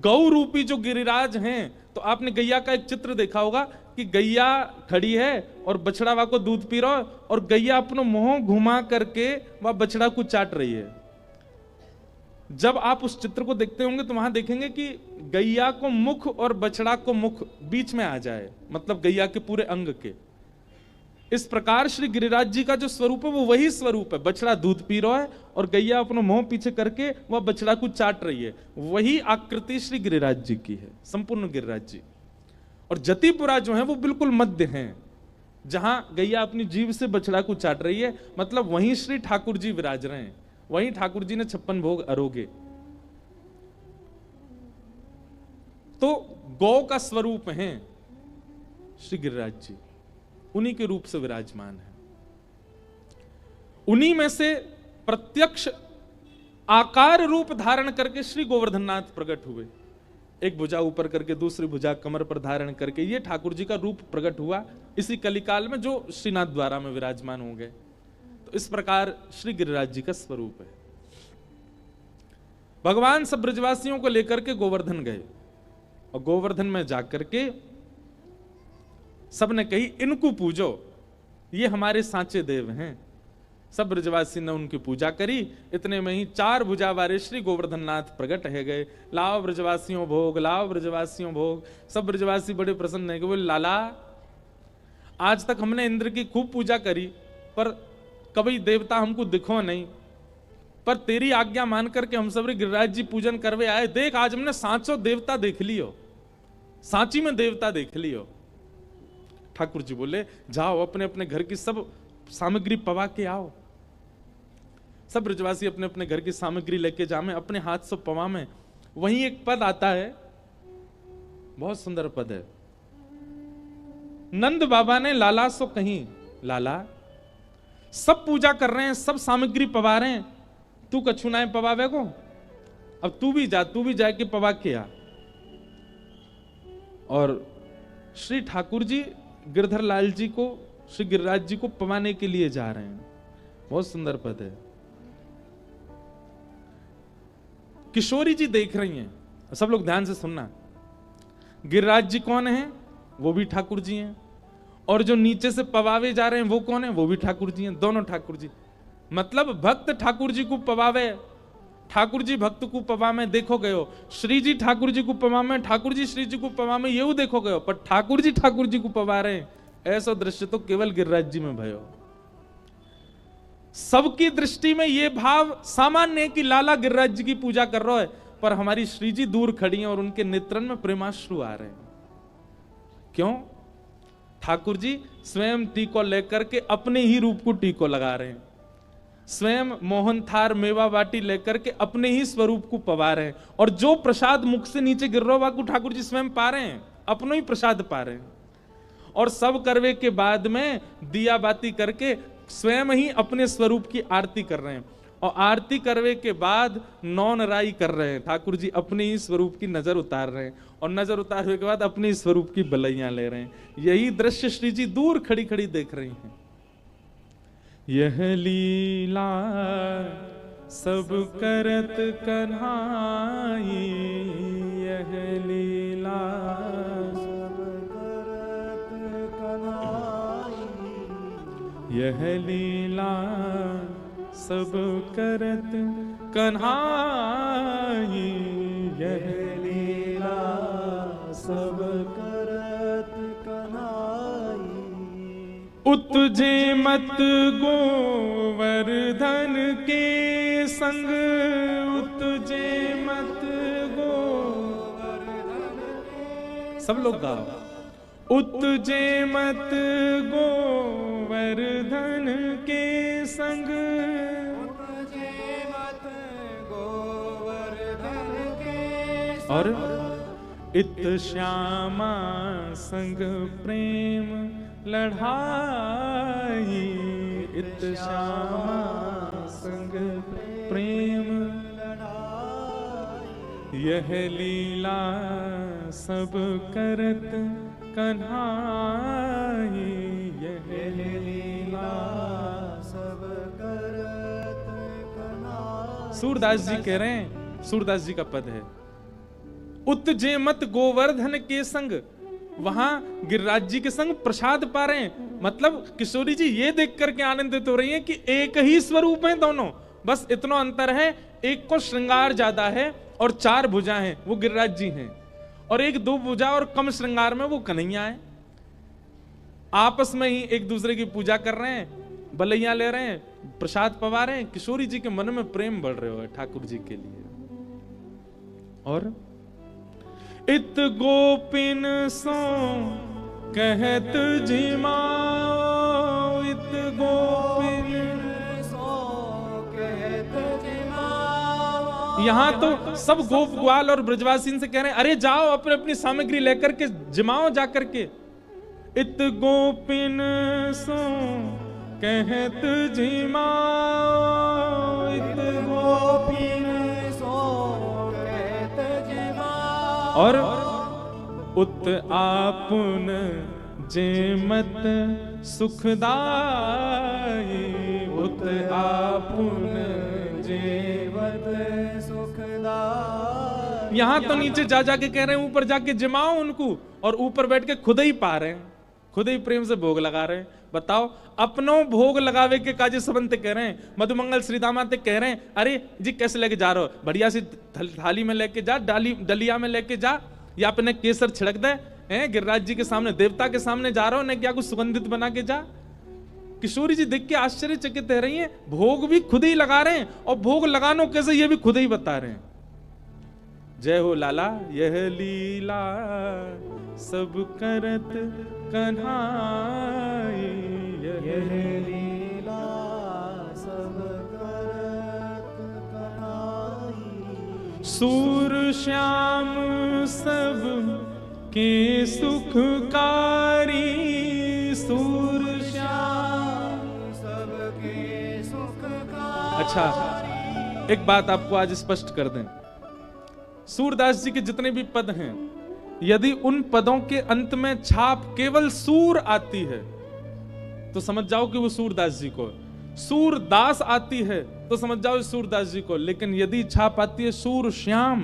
गौ रूपी जो गिरिराज हैं, तो आपने गैया का एक चित्र देखा होगा कि गैया खड़ी है और बछड़ा वहां को दूध पी रहा है और गैया अपना मुंह घुमा करके वह बछड़ा को चाट रही है। जब आप उस चित्र को देखते होंगे तो वहां देखेंगे कि गैया को मुख और बछड़ा को मुख बीच में आ जाए, मतलब गैया के पूरे अंग के। इस प्रकार श्री गिरिराज जी का जो स्वरूप है वो वही स्वरूप है। बछड़ा दूध पी रहा है और गैया अपना मुंह पीछे करके वह बछड़ा को चाट रही है। वही आकृति श्री गिरिराज जी की है, संपूर्ण गिरिराज जी। और जतिपुरा जो है वो बिल्कुल मध्य है, जहां गैया अपनी जीभ से बछड़ा को चाट रही है, मतलब वहीं श्री ठाकुर जी विराज रहे हैं, वहीं ठाकुर जी ने 56 भोग अरोगे। तो गौ का स्वरूप है श्री गिरिराज जी, उन्हीं के रूप से विराजमान है। उन्हीं में से प्रत्यक्ष आकार रूप धारण करके श्री गोवर्धननाथ प्रकट हुए। एक भुजा ऊपर करके दूसरी भुजा कमर पर धारण करके ये ठाकुर जी का रूप प्रकट हुआ इसी कलिकाल में, जो श्रीनाथ द्वारा में विराजमान हो गए। तो इस प्रकार श्री गिरिराज जी का स्वरूप है। भगवान सब ब्रजवासियों को लेकर के गोवर्धन गए और गोवर्धन में जाकर के सबने कही इनको पूजो, ये हमारे सांचे देव हैं। सब ब्रजवासी ने उनकी पूजा करी। इतने में ही 4 भुजा वाले श्री गोवर्धननाथ प्रकट है गए। लाओ ब्रजवासियों भोग, लाओ ब्रजवासियों भोग। सब ब्रजवासी बड़े प्रसन्न है कि बोले लाला, आज तक हमने इंद्र की खूब पूजा करी पर कभी देवता हमको दिखो नहीं, पर तेरी आज्ञा मान करके हम सब गिरिराज जी पूजन करवे आए। देख आज हमने सांचो देवता देख लियो, सांची में देवता देख लियो। ठाकुर जी बोले जाओ अपने अपने घर की सब सामग्री पवा के आओ। सब ब्रजवासी अपने अपने घर की सामग्री लेके जामे, अपने हाथ से पवा में। वहीं एक पद आता है, बहुत सुंदर पद है। नंद बाबा ने लाला सो कहीं, लाला सब पूजा कर रहे हैं, सब सामग्री पवा रहे हैं, तू कछु ना पवावे को, अब तू भी जा के पवा के आ। और श्री ठाकुर जी गिरधर लाल जी को, श्री गिरिराज जी को पवाने के लिए जा रहे हैं। बहुत सुंदर पद है। किशोरी जी देख रही हैं, सब लोग ध्यान से सुनना। गिरिराज जी कौन है? वो भी ठाकुर जी हैं। और जो नीचे से पवावे जा रहे हैं वो कौन है? वो भी ठाकुर जी हैं, दोनों ठाकुर जी। मतलब भक्त ठाकुर जी को पवावे, ठाकुर जी भक्त को पवा में देखो गयो। श्री जी ठाकुर जी को पवा में, ठाकुर जी श्री जी को पवा में, ये देखो गयो। पर ठाकुर जी को पवा रहे हैं, ऐसा दृश्य तो केवल गिरिराज जी में भयो। सबकी दृष्टि में यह भाव सामान्य है कि लाला गिरिराज जी की पूजा कर रहा है, पर हमारी श्री जी दूर खड़ी हैं और उनके नेत्रन में प्रेमाश्रु आ रहे हैं। क्यों? ठाकुर जी स्वयं टीको लेकर के अपने ही रूप को टीको लगा रहे हैं, स्वयं मोहन थार मेवा बाटी लेकर के अपने ही स्वरूप को पवा रहे हैं। और जो प्रसाद मुख से नीचे गिर रहा को ठाकुर जी स्वयं पा रहे हैं, अपनो ही प्रसाद पा रहे हैं। और सब करवे के बाद में दिया बाती करके स्वयं ही अपने स्वरूप की आरती कर रहे हैं। और आरती करवे के बाद नौन राई कर रहे हैं, ठाकुर जी अपने ही स्वरूप की नजर उतार रहे हैं। और नजर उतारने के बाद अपने स्वरूप की बलैया ले रहे हैं। यही दृश्य श्री जी दूर खड़ी खड़ी देख रही हैं। यह लीला सब करत कन्हाई, यह लीला सब करत कन्हाई, यह लीला सब करत कन्हाई, यह लीला सब करत कन्हाई। उत्जे मत गोवर्धन के संग, उत्जे मत गोवर्धन के, सब लोग गाओ। उत्जे मत गोवर्धन के संग, उत्जे मत गोवर्धन के संग। और इत श्यामा संग प्रेम लढ़ाई, इत श्यामा संग प्रेम लढ़ाई, यह लीला सब करत कन्हाई, यह लीला सब करत कन्हाई। सूरदास जी कह रहे हैं, सूरदास जी का पद है, उत्जेमत गोवर्धन के संग, वहां गिरिराज जी के संग प्रसाद पा रहे हैं। मतलब किशोरी जी ये देख करके आनंदित हो रही हैं कि एक ही स्वरूप है दोनों, बस इतना अंतर है, एक को श्रृंगार ज्यादा है और 4 भुजा हैं, वो गिरिराज जी हैं, और एक 2 भुजा और कम श्रृंगार में वो कन्हैया है। आपस में ही एक दूसरे की पूजा कर रहे हैं, बलैया ले रहे हैं, प्रसाद पवा रहे हैं। किशोरी जी के मन में प्रेम बढ़ रहे हो ठाकुर जी के लिए। और इत गोपिन सो कहत जिमाओ, इत गोपिन सो कहत जिमाओ। यहां तो सब गोप ग्वाल और ब्रजवासी से कह रहे हैं, अरे जाओ अपने अपनी सामग्री लेकर के जिमाओ जाकर के। इत गोपिन सो कहत जिमाओ, इत गोपिन सो कहत जिमाओ। और उत आपुन जेमत सुखदाई, उत आपुन जेमत सुखदाई। यहां तो नीचे जा जाके कह रहे हैं, ऊपर जाके जिमाओ उनको, और ऊपर बैठ के खुद ही पा रहे हैं, खुद ही प्रेम से भोग लगा रहे हैं। बताओ, अपनों भोग लगावे के काजे सबंत कह रहे हैं। मधुमंगल श्री दामाते कह रहे हैं, अरे जी कैसे लेके जा रहे हो, बढ़िया सी थाली में लेके जा, डलिया में लेके जा, या अपने केसर छिड़क दे, हैं गिरिराज जी के सामने, देवता के सामने जा रहा हो ना, क्या कुछ सुगंधित बना के जा। किशोरी जी देख के आश्चर्यचकित रह रही हैं, भोग भी खुद ही लगा रहे हैं, और भोग लगानो कैसे ये भी खुद ही बता रहे हैं। जय हो लाला यह लीला सब करत कन्हाई, यह लीला सब करत कन्हाई। सूर श्याम सब के सुखकारी, सूर श्याम सब के सुखकारी। अच्छा, एक बात आपको आज स्पष्ट कर दें, सूरदास जी के जितने भी पद हैं, यदि उन पदों के अंत में छाप केवल सूर आती है तो समझ जाओ कि वो सूरदास जी को, सूरदास आती है तो समझ जाओ सूरदास जी को। लेकिन यदि छाप आती है सूर श्याम,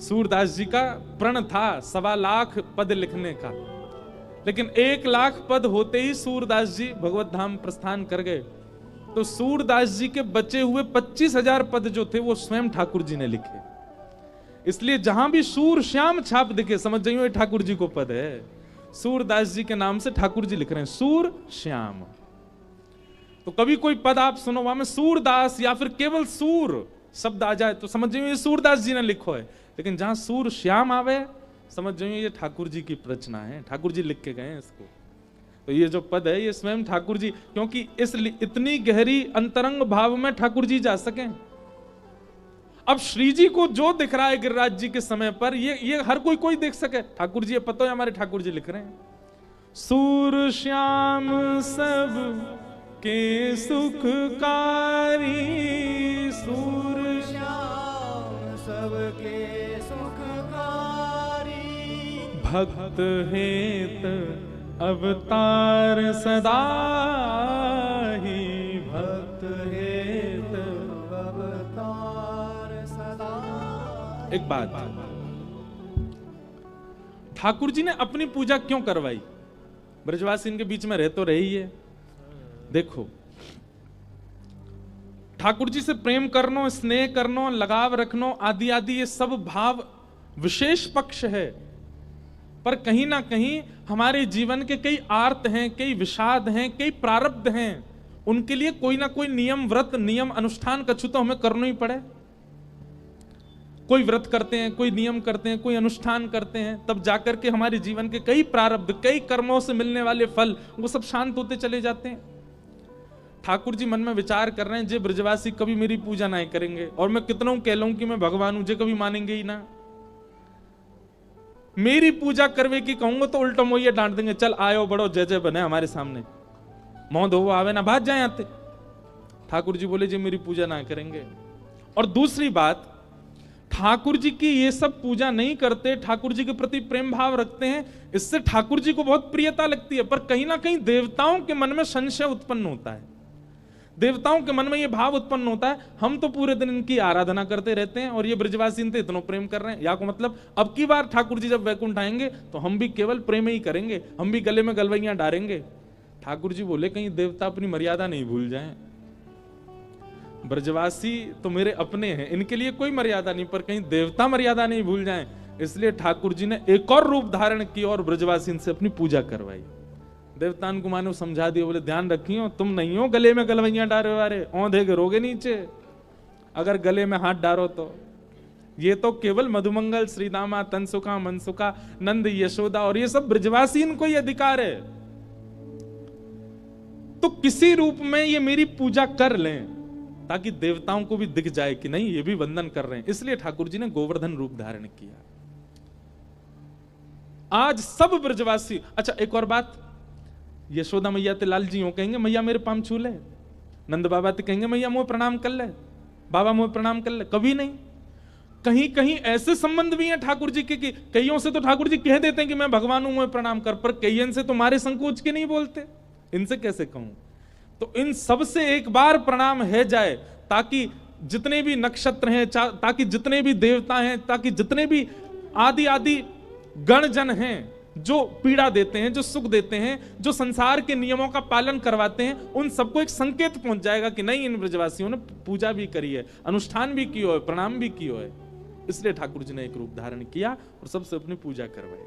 सूरदास जी का प्रण था 1.25 लाख पद लिखने का, लेकिन 1 लाख पद होते ही सूरदास जी भगवत धाम प्रस्थान कर गए। तो सूरदास जी के बचे हुए 25,000 पद जो थे वो स्वयं ठाकुर जी ने लिखे। इसलिए जहां भी सूर श्याम छाप दिखे समझ जाइए ठाकुर जी को पद है। सूरदास जी के नाम से ठाकुर जी लिख रहे हैं सूर श्याम। तो कभी कोई पद आप सुनो वहां में सूरदास या फिर केवल सूर शब्द आ जाए तो समझ जाइए ये सूरदास जी ने लिखो है। लेकिन जहां सूर श्याम आवे समझ जाइए ये ठाकुर जी की रचना है, ठाकुर जी लिख के गए हैं इसको। तो ये जो पद है ये स्वयं ठाकुर जी, क्योंकि इस इतनी गहरी अंतरंग भाव में ठाकुर जी जा सके। अब श्री जी को जो दिख रहा है गिरिराज जी के समय पर ये हर कोई देख सके। ठाकुर जी ये पता है हमारे ठाकुर जी लिख रहे हैं सूर श्याम सब के सुखकारी, सूर श्याम सब के सुखकारी। भक्त हेत अवतार सदा ही, भक्त हेत अवतार सदा। एक बात, ठाकुर जी ने अपनी पूजा क्यों करवाई? ब्रजवासी इनके बीच में रह तो रही है। देखो, ठाकुर जी से प्रेम करनो, स्नेह करनो, लगाव रखनो आदि आदि ये सब भाव विशेष पक्ष है, पर कहीं ना कहीं हमारे जीवन के कई आर्त हैं, कई विषाद हैं, कई प्रारब्ध हैं, उनके लिए कोई ना कोई नियम व्रत नियम अनुष्ठान कछु तो हमें करना ही पड़े। कोई व्रत करते हैं, कोई नियम करते हैं, कोई अनुष्ठान करते हैं, तब जाकर के हमारे जीवन के कई प्रारब्ध, कई कर्मों से मिलने वाले फल वो सब शांत होते चले जाते हैं। ठाकुर जी मन में विचार कर रहे हैं जे ब्रजवासी कभी मेरी पूजा नहीं करेंगे और मैं कितनों कह लूं कि मैं भगवान हूं, जे कभी मानेंगे ही ना। मेरी पूजा करवे की कहूंगा तो उल्टा मोइया डांट देंगे, चल आयो बड़ो जय जय बने हमारे सामने, मोह धो आवे ना भाग जाए आते। ठाकुर जी बोले जी मेरी पूजा ना करेंगे। और दूसरी बात, ठाकुर जी की ये सब पूजा नहीं करते, ठाकुर जी के प्रति प्रेम भाव रखते हैं, इससे ठाकुर जी को बहुत प्रियता लगती है, पर कहीं ना कहीं देवताओं के मन में संशय उत्पन्न होता है। देवताओं के मन में ये भाव उत्पन्न होता है, हम तो पूरे दिन इनकी आराधना करते रहते हैं और ये ब्रजवासी इनसे इतना प्रेम कर रहे हैं, या को मतलब अब की बार ठाकुर जी जब वैकुंठ आएंगे तो हम भी केवल प्रेम ही करेंगे, हम भी गले में गलवैयां डालेंगे। ठाकुर जी बोले कहीं देवता अपनी मर्यादा नहीं भूल जाएं। ब्रजवासी तो मेरे अपने हैं, इनके लिए कोई मर्यादा नहीं, पर कहीं देवता मर्यादा नहीं भूल जाएं, इसलिए ठाकुर जी ने एक और रूप धारण किया और ब्रजवासी इनसे अपनी पूजा करवाई। देवतान को मानो समझा दिया, बोले ध्यान रखियो तुम नहीं हो गले में गलवैयां डारे वाले, औंधे गिरोगे नीचे अगर गले में हाथ डारो तो। ये तो केवल मधुमंगल, श्रीदामा, तनसुका, मनसुका, नंद, यशोदा और ये सब ब्रजवासी, इनको ये अधिकार है। तो किसी रूप में ये मेरी पूजा कर लें ताकि देवताओं को भी दिख जाए कि नहीं ये भी वंदन कर रहे हैं, इसलिए ठाकुर जी ने गोवर्धन रूप धारण किया। आज सब ब्रजवासी, अच्छा एक और बात, यशोदा मैया ते लाल जी हो कहेंगे मैया मेरे पाम छू ले, नंद बाबा ते कहेंगे मैया मुझे प्रणाम कर ले, बाबा मुझे प्रणाम कर ले, कभी नहीं। कहीं कहीं ऐसे संबंध भी हैं ठाकुर जी के कि कईयों से तो ठाकुर जी कह देते हैं कि मैं भगवान हूं मुझे प्रणाम कर, पर कईयों से तुम्हारे संकोच के नहीं बोलते, इनसे कैसे कहूं। तो इन सब से एक बार प्रणाम है जाए ताकि जितने भी नक्षत्र हैं, ताकि जितने भी देवता हैं, ताकि जितने भी आदि आदि गणजन हैं जो पीड़ा देते हैं, जो सुख देते हैं, जो संसार के नियमों का पालन करवाते हैं, उन सबको एक संकेत पहुंच जाएगा कि नहीं इन ब्रजवासियों ने पूजा भी करी है, अनुष्ठान भी किया है, प्रणाम भी किया है। इसलिए ठाकुर जी ने एक रूप धारण किया और सबसे अपनी पूजा करवाई।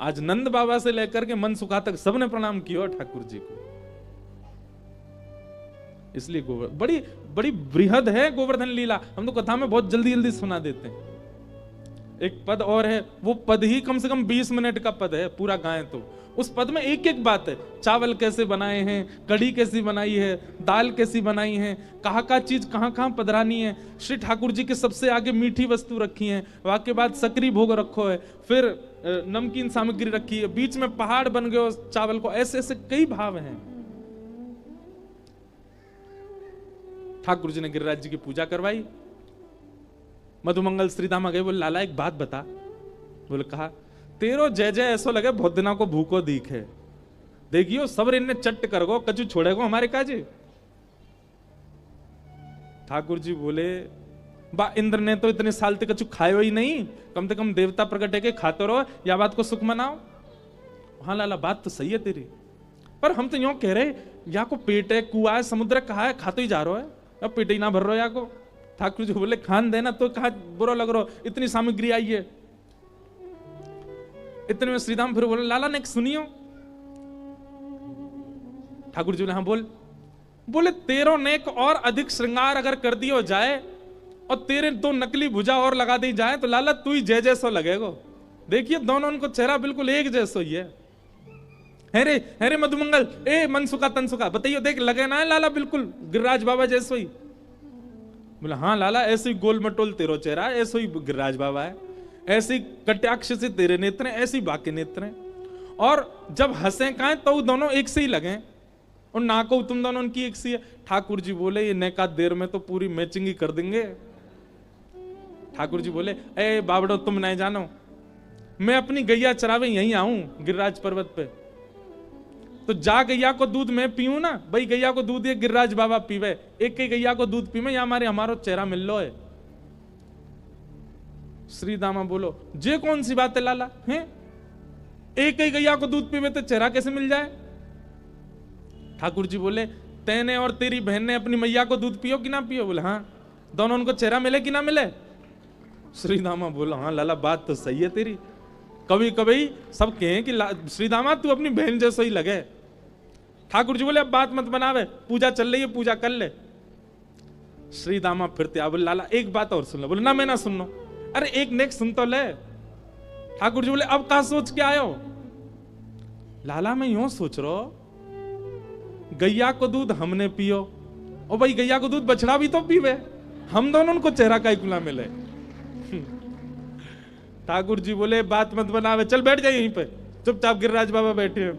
आज नंद बाबा से लेकर के मनसुखा तक सबने प्रणाम किया ठाकुर जी को। इसलिए बड़ी बड़ी बृहद है गोवर्धन लीला, हम तो कथा में बहुत जल्दी जल्दी सुना देते हैं। एक पद और है, वो पद ही कम से कम 20 मिनट का पद है, पूरा गाएं तो उस पद में एक एक बात है, चावल कैसे बनाए हैं, कढ़ी कैसी बनाई है, दाल कैसी बनाई है, कहाँ का चीज कहाँ कहाँ पधरानी है। श्री ठाकुर जी के सबसे आगे मीठी वस्तु रखी है, वाके बाद सकरी भोग रखो है, फिर नमकीन सामग्री रखी है, बीच में पहाड़ बन गए चावल को, ऐसे ऐसे कई भाव हैं। ठाकुर जी ने गिरिराज जी की पूजा करवाई। मधुमंगल श्रीदामा गए, बोले लाला एक बात बता। बोले कहा, तेरो जय जय ऐसा लगे बहुत दिना को भूखो दीखे, देखियो सब ने चट्ट कर गो कचू छोड़ेगो हमारे काजे। ठाकुर जी बोले बा इंद्र ने तो इतने साल तक कचू खाए ही नहीं, कम से कम देवता प्रकट है के खाते रहो या बात को सुख मनाओ। हाँ लाला बात तो सही है तेरी, पर हम तो यूं कह रहे या को पेट है, कुआ है, समुद्र कहा है, खाते ही जा रहा है, अब पेट ही ना भर रहा या को। ठाकुर जी बोले खान देना तो कहा बुरा लग रहा, इतनी सामग्री आई है। इतने में श्रीदाम फिर बोले लाला ने सुनियो। ठाकुर जी बोले हाँ बोल। बोले तेरो नेक और अधिक श्रृंगार अगर कर दियो जाए और तेरे दो नकली भुजा और लगा दी जाए तो लाला तू ही जय जैसो लगेगो। देखिए दोनों उनको चेहरा बिल्कुल एक जैसो ही है रे मधुमंगल, ए मनसुखा तनसुखा, बताइए देख लगे ना है लाला बिल्कुल गिरिराज बाबा जैसो ही। बोला हाँ लाला ऐसे ही गोल मटोल तेरो चेहरा, ऐसे ही गिरिराज बाबा है, ऐसे ही कटाक्ष से तेरे नेत्र हैं, ऐसे ही बाकी नेत्र हैं, और जब हंसे कहें तो दोनों एक से ही लगे और नाको तुम दोनों उनकी एक सी है। ठाकुर जी बोले ये नैका देर में तो पूरी मैचिंग ही कर देंगे। ठाकुर जी बोले ए बाबड़ो तुम नहीं जानो, मैं अपनी गैया चरावे यहीं आऊं गिरिराज पर्वत पे, तो जा गैया को दूध मैं पीऊं ना, भाई गैया को दूध ये गिरिराज बाबा पीवे, एक ही गैया को दूध पीवे या हमारो चेहरा मिल लो है। श्री दामा बोलो जे कौन सी बात है लाला, हैं एक ही गैया को दूध पीवे तो चेहरा कैसे मिल जाए। ठाकुर जी बोले तेने और तेरी बहन ने अपनी मैया को दूध पियो कि ना पियो। बोले हाँ, दोनों उनको चेहरा मिले कि ना मिले। श्री दामा बोला हाँ लाला बात तो सही है तेरी, कभी कभी सब कहें कि श्रीदामा तू अपनी बहन जैसा ही लगे। ठाकुर जी बोले अब बात मत बनावे, पूजा चल रही है पूजा कर ले। श्रीदामा फिर त्याग, बोले लाला एक बात और सुन लो। बोले ना मैं ना सुन लो। अरे एक नेक सुन तो ले। ठाकुर जी बोले अब कहा सोच के आयो। लाला मैं यूं सोच रहा, गैया को दूध हमने पियो और भाई गैया को दूध बछड़ा भी तो पीवे, हम दोनों को चेहरा का गुला मिले। ठाकुर जी बोले बात मत बनावे, चल बैठ जाए यहीं पे चुपचाप, गिरिराज बाबा बैठे हैं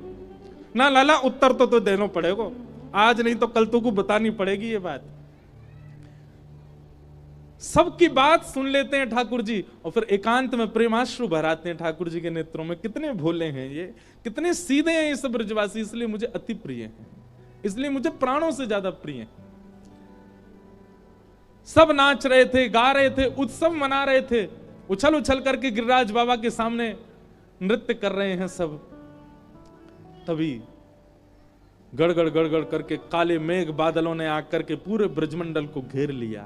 ना। लाला उत्तर तो देना पड़ेगा आज, नहीं तो कल तो को बतानी पड़ेगी ये बात। सबकी बात सुन लेते हैं ठाकुर जी और फिर एकांत में प्रेमाश्रु भराते हैं ठाकुर जी के नेत्रों में। कितने भोले हैं ये, कितने सीधे हैं ये सब ब्रजवासी, इसलिए मुझे अति प्रिय हैं। इसलिए मुझे प्राणों से ज्यादा प्रिय है। सब नाच रहे थे, गा रहे थे, उत्सव मना रहे थे, उछल उछल करके गिरिराज बाबा के सामने नृत्य कर रहे हैं सब। तभी गड़गड़ गड़गड़ करके काले मेघ बादलों ने आकर के पूरे ब्रजमंडल को घेर लिया।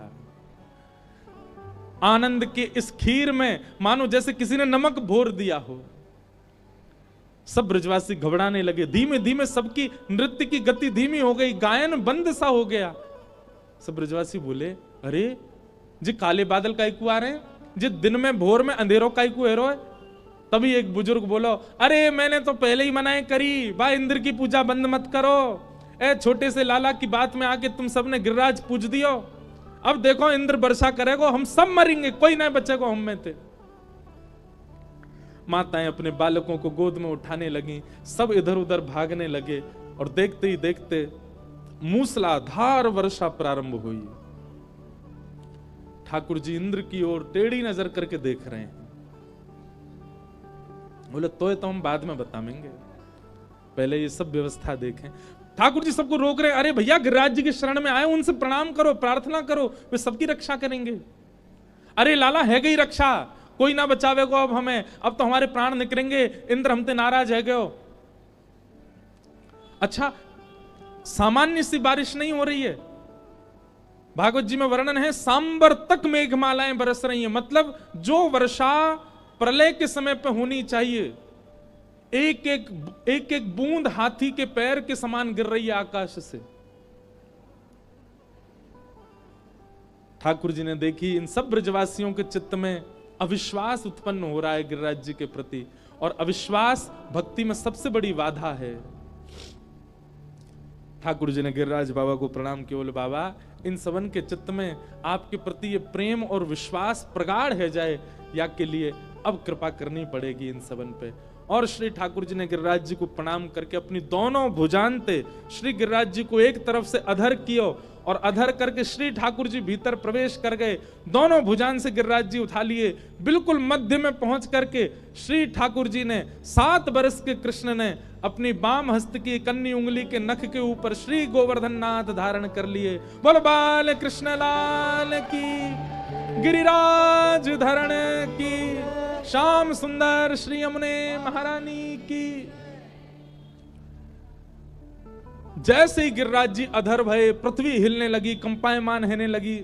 आनंद के इस खीर में मानो जैसे किसी ने नमक भोर दिया हो। सब ब्रजवासी घबराने लगे, धीमे धीमे सबकी नृत्य की गति धीमी हो गई, गायन बंद सा हो गया। सब ब्रजवासी बोले, अरे जी काले बादल काहे को आ रहे हैं, जी दिन में भोर में अंधेरों काहे को हेरो है। तभी एक बुजुर्ग बोलो, अरे मैंने तो पहले ही मनाई करी, बा इंद्र की पूजा बंद मत करो। ए छोटे से लाला की बात में आके तुम सबने गिरिराज पूज दियो, अब देखो इंद्र वर्षा करेगो, हम सब मरेंगे, कोई नहीं बचेगा हम में थे। माताएं अपने बालकों को गोद में उठाने लगी, सब इधर उधर भागने लगे और देखते ही देखते मूसलाधार वर्षा प्रारंभ हुई। ठाकुर जी इंद्र की ओर टेढ़ी नजर करके देख रहे हैं। बोले तो हम बाद में बताएंगे, पहले ये सब व्यवस्था देखें। ठाकुर जी सबको रोक रहे, अरे भैया गिरिराज जी के शरण में आए, उनसे प्रणाम करो, प्रार्थना करो, वे सबकी रक्षा करेंगे। अरे लाला है गई रक्षा, कोई ना बचावेगो अब हमें, अब तो हमारे प्राण निकलेंगे, इंद्र हमसे नाराज है गयो। अच्छा सामान्य सी बारिश नहीं हो रही है, भागवत जी में वर्णन है सांबर तक मेघमालाएं बरस रही हैं, मतलब जो वर्षा प्रलय के समय पे होनी चाहिए, एक एक बूंद हाथी के पैर के समान गिर रही है आकाश से। ठाकुर जी ने देखी इन सब ब्रजवासियों के चित्त में अविश्वास उत्पन्न हो रहा है गिरिराज जी के प्रति, और अविश्वास भक्ति में सबसे बड़ी बाधा है। ठाकुर जी ने गिरिराज बाबा को प्रणाम किया, बोले बाबा इन सबन के चित्त में आपके प्रति ये प्रेम और विश्वास प्रगाढ़ है जाए, या के लिए अब कृपा करनी पड़ेगी इन सबन पे। और श्री ठाकुर जी ने गिरिराज जी को प्रणाम करके अपनी दोनों भुजानते श्री गिरिराज जी को एक तरफ से अधर कियो, और अधर करके श्री ठाकुर जी भीतर प्रवेश कर गए। दोनों भुजान से गिरिराज जी उठा लिए, बिल्कुल मध्य में पहुंच करके श्री ठाकुर जी ने 7 वर्ष के कृष्ण ने अपनी बाम हस्त की कन्नी उंगली के नख के ऊपर श्री गोवर्धन नाथ धारण कर लिए। बोलो बाल कृष्ण लाल की, गिरिराज धरण की, श्याम सुंदर श्री यमुने महारानी की। जैसे ही गिरिराज जी अधर भये, पृथ्वी हिलने लगी, कंपायमान होने लगी।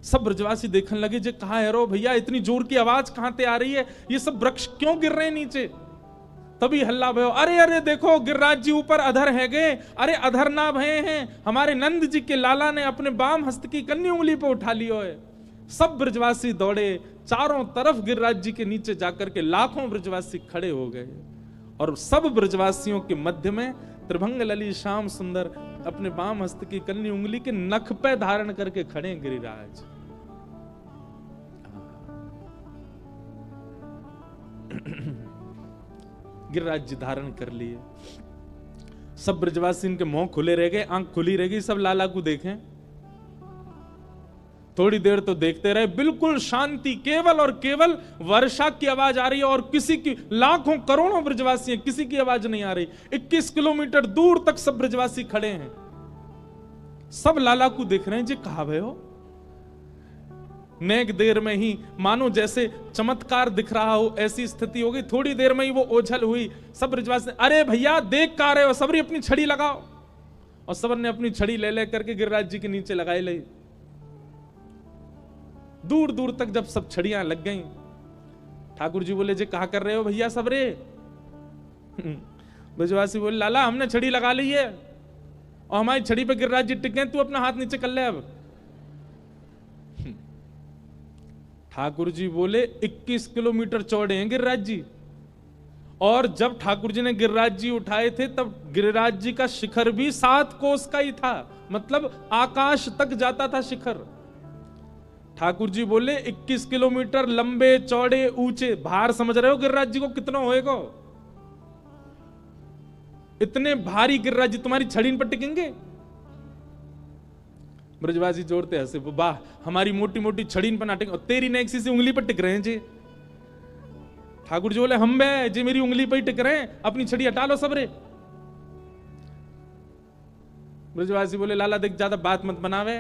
सब ब्रजवासी देखने लगे, जे कहां है रो भैया, इतनी जोर की आवाज कहां से आ रही है, ये सब वृक्ष क्यों गिर रहे हैं नीचे। तभी हल्ला भयो, अरे अरे देखो गिरिराज जी ऊपर अधर है गए। अरे अधर ना भये हैं, हमारे नंद जी के लाला ने अपने बाम हस्त की कन्नी उंगली पे उठा लियो है। सब ब्रजवासी दौड़े, चारों तरफ गिरिराज जी के नीचे जाकर के लाखों ब्रजवासी खड़े हो गए, और सब ब्रजवासियों के मध्य में त्रिभंग लली श्याम सुंदर अपने बाम हस्त की कन्नी उंगली के नख पे धारण करके खड़े गिरिराज। गिरिराज जी धारण कर लिए। सब ब्रजवासी इनके मुंह खुले रह गए, आंख खुली रह गई, सब लाला को देखें। थोड़ी देर तो देखते रहे, बिल्कुल शांति, केवल और केवल वर्षा की आवाज आ रही है, और किसी की, लाखों करोड़ों ब्रजवासी हैं, किसी की आवाज नहीं आ रही। 21 किलोमीटर दूर तक सब ब्रजवासी खड़े हैं, सब लाला को देख रहे हैं। जी कहा भय हो, नेक देर में ही मानो जैसे चमत्कार दिख रहा हो, ऐसी स्थिति हो गई। थोड़ी देर में ही वो ओझल हुई। सब ब्रजवासी, अरे भैया देख का रहे हो, सबरी अपनी छड़ी लगाओ। और सबन ने अपनी छड़ी ले करके गिरिराज जी के नीचे लगाई ली। दूर दूर तक जब सब छड़ियां लग गईं, ठाकुर जी बोले, जे कहा कर रहे हो भैया सब रे। ब्रजवासी बोले, लाला हमने छड़ी लगा ली है, और हमारी छड़ी पे गिरिराज जी टिक गए, तू अपना हाथ नीचे कर ले अब। ठाकुर जी बोले, 21 किलोमीटर चौड़े हैं गिरिराज जी, और जब ठाकुर जी ने गिरिराज जी उठाए थे तब गिरिराज जी का शिखर भी 7 कोस का ही था, मतलब आकाश तक जाता था शिखर। ठाकुर जी बोले 21 किलोमीटर लंबे चौड़े ऊंचे, भार समझ रहे हो गिरिराज जी को कितना होएगा। इतने भारी गिरिराज जी तुम्हारी छड़ी पर टिकेंगे। ब्रजवासी जोड़ते हंसे, वाह हमारी मोटी मोटी छड़ी पर ना टिक, और तेरी नेक सी उंगली पर टिक रहे हैं जी। ठाकुर जी बोले, हम बे जी मेरी उंगली पर ही टिक रहे हैं, अपनी छड़ी हटा लो सबरे। ब्रजवासी बोले लाला देख ज्यादा बात मत बनावे,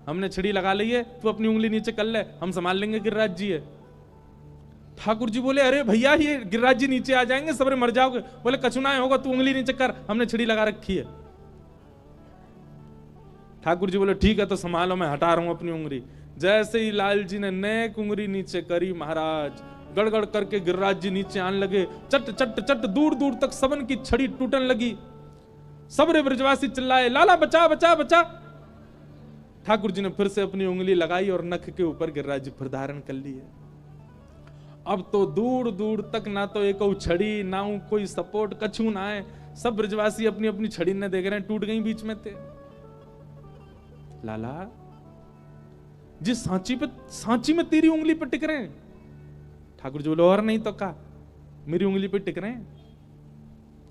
हमने छड़ी लगा ली है, तू अपनी उंगली नीचे कर ले, हम संभाल लेंगे, गिरिराज जी है। ठाकुर जी बोले अरे भैया ये गिरिराज जी नीचे आ जाएंगे, सबरे मर जाओगे। बोले कछुना होगा, तू उंगली नीचे कर, हमने छड़ी लगा रखी है। ठाकुर जी बोले ठीक है तो संभालो, मैं हटा रहा हूं अपनी उंगली। जैसे ही लाल जी ने नेक उंगली नीचे करी, महाराज गड़गड़ करके गिरिराज जी नीचे आने लगे। चट चट चट दूर दूर तक सबन की छड़ी टूटने लगी। सबरे ब्रजवासी चिल्लाए लाला बचा बचा बचा। ठाकुर जी ने फिर से अपनी उंगली लगाई और नख के ऊपर गिरिराज जी फिर धारण कर लिए। अब तो दूर दूर तक ना तो एक छड़ी ना कोई सपोर्ट, कछु ना है। सब ब्रजवासी अपनी अपनी छड़ी ने देख रहे हैं, टूट गई बीच में थे। लाला जिस सांची में तेरी उंगली पे टिक रहे हैं। ठाकुर जी बोले और नहीं तो का, मेरी उंगली पे टिक रहे हैं।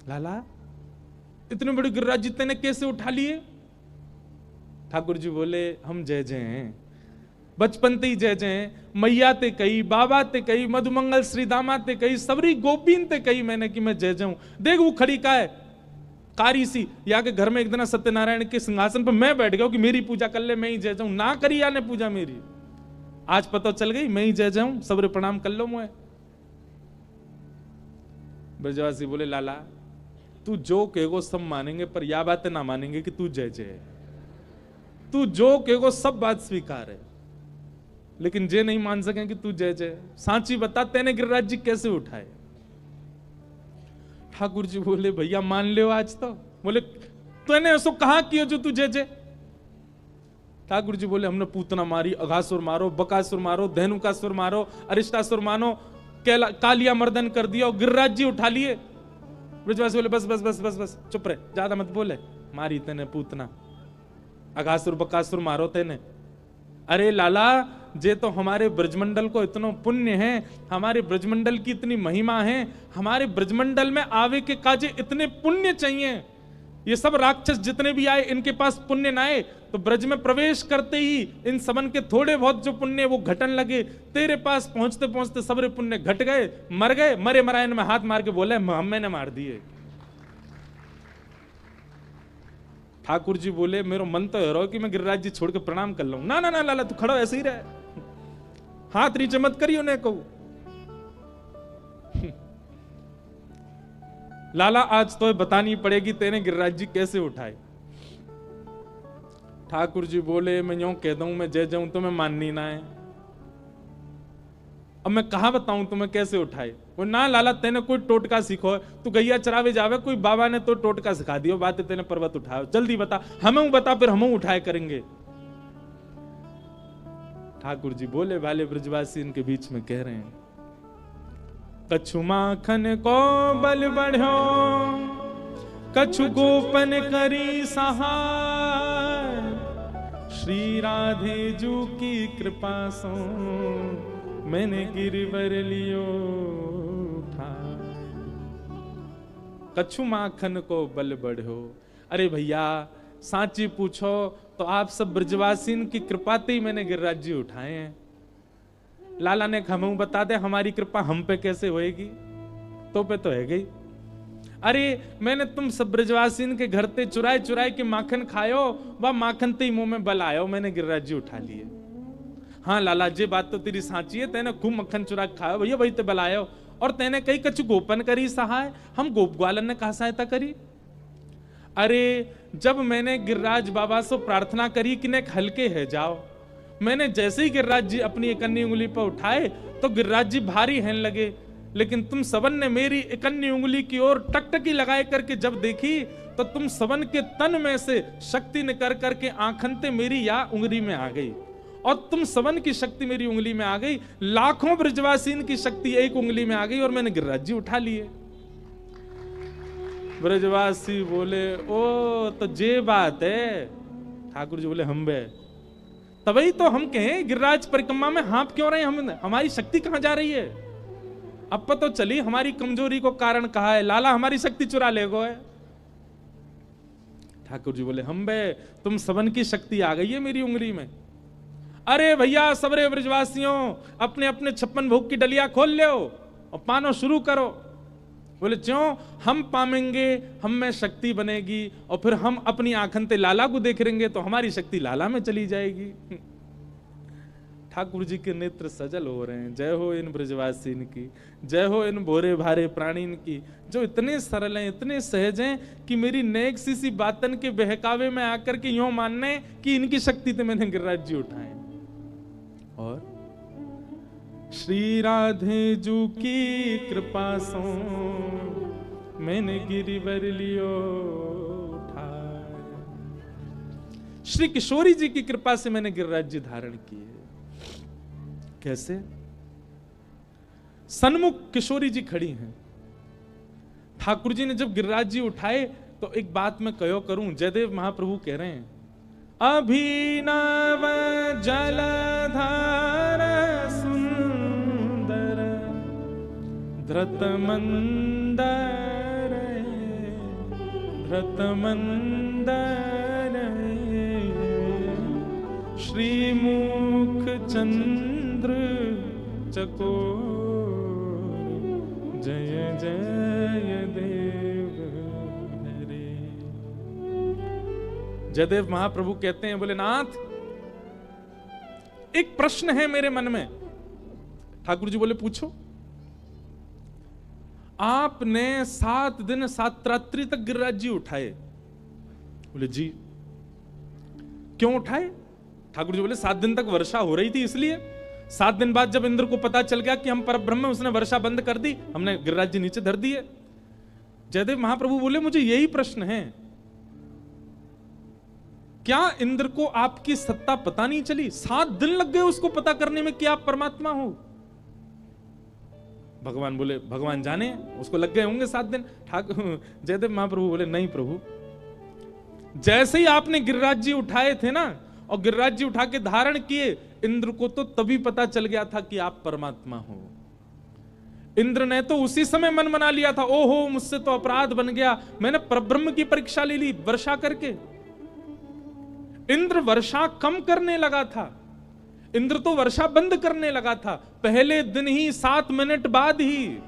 लाला इतने बड़े गिरिराज जी ने कैसे उठा लिए? ठाकुर जी बोले हम जय जय हैं, बचपन ते ही जय जय हैं। मैया ते कही, बाबा ते कही, मधुमंगल श्री दामा ते कही, सबरी गोपीन ते कही मैंने कि मैं जय जय हूं। देख वो खड़ी का है कारी सी, या के घर में एक दिन सत्यनारायण के सिंहासन पर मैं बैठ गया कि मेरी पूजा कर ले, मैं ही जय जाऊं। ना करी या ने पूजा मेरी, आज पता चल गई मैं ही जय जाऊं, सबरे प्रणाम कर लो मुझे। ब्रजवासी बोले लाला तू जो कहेगो सब मानेंगे, पर यह बातें ना मानेंगे कि तू जय जय। तू जो कहेगो सब बात स्वीकार है, लेकिन जे नहीं मान सके कि तू जय जय। सांची बता तेने गिरिराज जी कैसे उठाए? ठाकुर जी बोले भैया मान ले आज तो। बोले तूने ऐसा कहा किया जो तू जय जय? ठाकुर जी बोले हमने पूतना मारी, अघासुर मारो, बकासुर मारो, धेनुकासुर मारो, अरिष्टासुर मानो, कालिया मर्दन कर दिया और गिरिराज जी उठा लिए। ब्रजवासी बोले बस बस बस बस बस चुप रहे, ज्यादा मत बोले। मारी तेने पूतना, अघासुर बकासुर मारो तेने। अरे लाला जे तो हमारे ब्रजमंडल को इतना पुण्य है, हमारे ब्रजमंडल की इतनी महिमा है, हमारे ब्रजमंडल में आवे के काजे इतने पुण्य चाहिए। ये सब राक्षस जितने भी आए इनके पास पुण्य ना आए तो ब्रज में प्रवेश करते ही इन सबन के थोड़े बहुत जो पुण्य वो घटन लगे। तेरे पास पहुंचते पहुंचते सबरे पुण्य घट गए, मर गए। मरे मरायन में हाथ मार के बोले मैंने मार दिए। ठाकुर जी बोले मेरा मन तो है कि मैं गिरिराज जी छोड़ के प्रणाम कर लूं। ना ना ना लाला तू खड़ो ऐसे ही रहे, हाथ नीचे मत करियो ने कहूं। लाला आज तो बतानी पड़ेगी तेने गिरिराज जी कैसे उठाए। ठाकुर जी बोले मैं यूं कह दूं मैं जय जाऊं तुम्हें माननी ना है, अब मैं कहां बताऊं तुम्हें कैसे उठाए। वो ना लाला तेने कोई टोटका सीखो, तू गैया चरावे जावे, कोई बाबा ने तो टोटका सिखा दियो, बात तेने पर्वत उठाओ, जल्दी बता, हमें बता फिर हम उठाए करेंगे। ठाकुर जी बोले वाले ब्रजवासी इनके बीच में कह रहे हैं कछु माखन को बल बढ़ो, कछु गोपन करी सहाय, श्री राधे जू की कृपा सो मैंने गिरवर लियो ठाय। कछु माखन को बल बढ़ो। अरे भैया सांची पूछो तो आप सब ब्रजवासीन की कृपा ते ही मैंने गिरिराज जी उठाए हैं। लाला ने हमें बता दे हमारी कृपा हम पे कैसे होएगी, तो पे तो है गई। अरे मैंने तुम सब ब्रजवासीन के घर ते चुराए चुराए के माखन खायो, वह माखन ते ही मुंह में बल आयो, मैंने गिरिराज जी उठा लिए। हाँ लाला जी बात तो तेरी साची है, तेने खूब मक्खन चुरा खाओ भैया, वही ते बलायो। और तेने कई कछु गोपन करी सहाय, हम गोप ग्वालन ने कहा सहायता करी। अरे जब मैंने गिरिराज बाबा से प्रार्थना करी कि ने हल्के है जाओ, मैंने जैसे ही गिरिराज जी अपनी इकन्नी उंगली पर उठाए तो गिरिराज जी भारी हैं लगे, लेकिन तुम सबन ने मेरी इकन्नी उंगली की ओर टकटकी लगाए करके जब देखी तो तुम सबन के तन में से शक्ति निकल करके आंखनते मेरी या उंगली में आ गई, और तुम सबन की शक्ति मेरी उंगली में आ गई, लाखों ब्रजवासीन की शक्ति एक उंगली में आ गई और मैंने गिरिराज जी उठा लिए। ब्रजवासी बोले ओ तो जे बात है। ठाकुर जी बोले हम बे तभी तो हम कहें गिरिराज परिक्रमा में हाँप क्यों रहे, हम हमारी शक्ति कहां जा रही है। अब पता तो चली हमारी कमजोरी को कारण कहा है, लाला हमारी शक्ति चुरा ले गो है। ठाकुर जी बोले हम बे तुम सबन की शक्ति आ गई है मेरी उंगली में। अरे भैया सबरे ब्रजवासियों अपने अपने 56 भोग की डलिया खोल लो और पानो शुरू करो। बोले ज्यों हम पामेंगे हम में शक्ति बनेगी और फिर हम अपनी आंखन ते लाला को देख रेंगे तो हमारी शक्ति लाला में चली जाएगी। ठाकुर जी के नेत्र सजल हो रहे हैं। जय हो इन ब्रजवासीन की, जय हो इन भोरे भारे प्राणीन की, जो इतने सरल हैं, इतने सहज हैं कि मेरी नेक सी बातन के बहकावे में आकर के यूं मानने कि इनकी शक्ति तो मैंने गिरिराज जी उठाए। और श्री राधे जू की कृपा सो मैंने गिरिवर लियो उठाए। श्री किशोरी जी की कृपा से मैंने गिरिराज जी धारण किए। कैसे? सन्मुख किशोरी जी खड़ी हैं। ठाकुर जी ने जब गिरिराज जी उठाए तो एक बात मैं कहो करूं, जयदेव महाप्रभु कह रहे हैं, अभिनव जलधार सुंदर धृत मंदर श्रीमुख चंद्र चकोर जय जय देव हरे। जयदेव महाप्रभु कहते हैं, बोले नाथ एक प्रश्न है मेरे मन में। ठाकुर जी बोले पूछो। आपने 7 दिन 7 रात्रि तक गिरिराज जी उठाए। बोले जी। क्यों उठाए? ठाकुर जी बोले 7 दिन तक वर्षा हो रही थी इसलिए। 7 दिन बाद जब इंद्र को पता चल गया कि हम परब्रह्म हैं, उसने वर्षा बंद कर दी, हमने गिरिराज जी नीचे धर दिए। जयदेव महाप्रभु बोले मुझे यही प्रश्न है, क्या इंद्र को आपकी सत्ता पता नहीं चली? 7 दिन लग गए उसको पता करने में कि आप परमात्मा हो। भगवान बोले भगवान जाने, उसको लग गए होंगे 7 दिन। ठाकुर जयदेव महाप्रभु बोले नहीं प्रभु, जैसे ही आपने गिरिराज जी उठाए थे ना और गिरिराज जी उठा के धारण किए, इंद्र को तो तभी पता चल गया था कि आप परमात्मा हो। इंद्र ने तो उसी समय मन बना लिया था, ओहो मुझसे तो अपराध बन गया, मैंने परब्रह्म की परीक्षा ले ली वर्षा करके। इंद्र वर्षा कम करने लगा था, इंद्र तो वर्षा बंद करने लगा था पहले दिन ही, 7 मिनट बाद ही।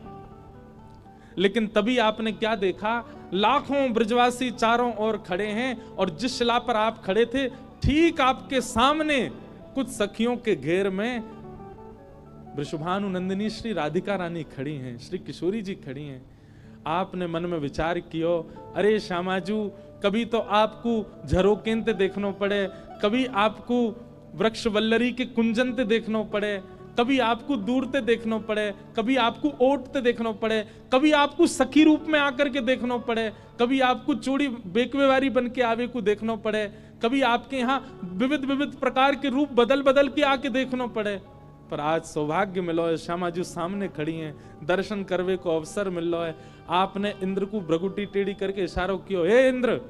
लेकिन तभी आपने क्या देखा, लाखों ब्रजवासी चारों ओर खड़े हैं और जिस शिला पर आप खड़े थे ठीक आपके सामने कुछ सखियों के घेर में वृषभानु नंदिनी श्री राधिका रानी खड़ी हैं, श्री किशोरी जी खड़ी हैं। आपने मन में विचार कियो, अरे श्यामाजू कभी तो आपको झरोकेंते देखनो पड़े, कभी आपको वृक्ष वल्लरी के कुंजनते देखनो पड़े, कभी आपको दूरते देखनो पड़े, कभी आपको ओटते देखनो पड़े, कभी आपको सखी रूप में आकर के देखनो पड़े, कभी आपको चूड़ी बेकवेवारी बन के आवे को देखनो पड़े, कभी आपके यहाँ विविध विविध प्रकार के रूप बदल बदल के आके देखनो पड़े। पर आज सौभाग्य मिलो है, श्यामाजू सामने खड़ी हैं, दर्शन करवे को अवसर मिल रहा है। आपने इंद्र को भ्रगुटी टेढ़ी करके इशारों किया, हे इंद्र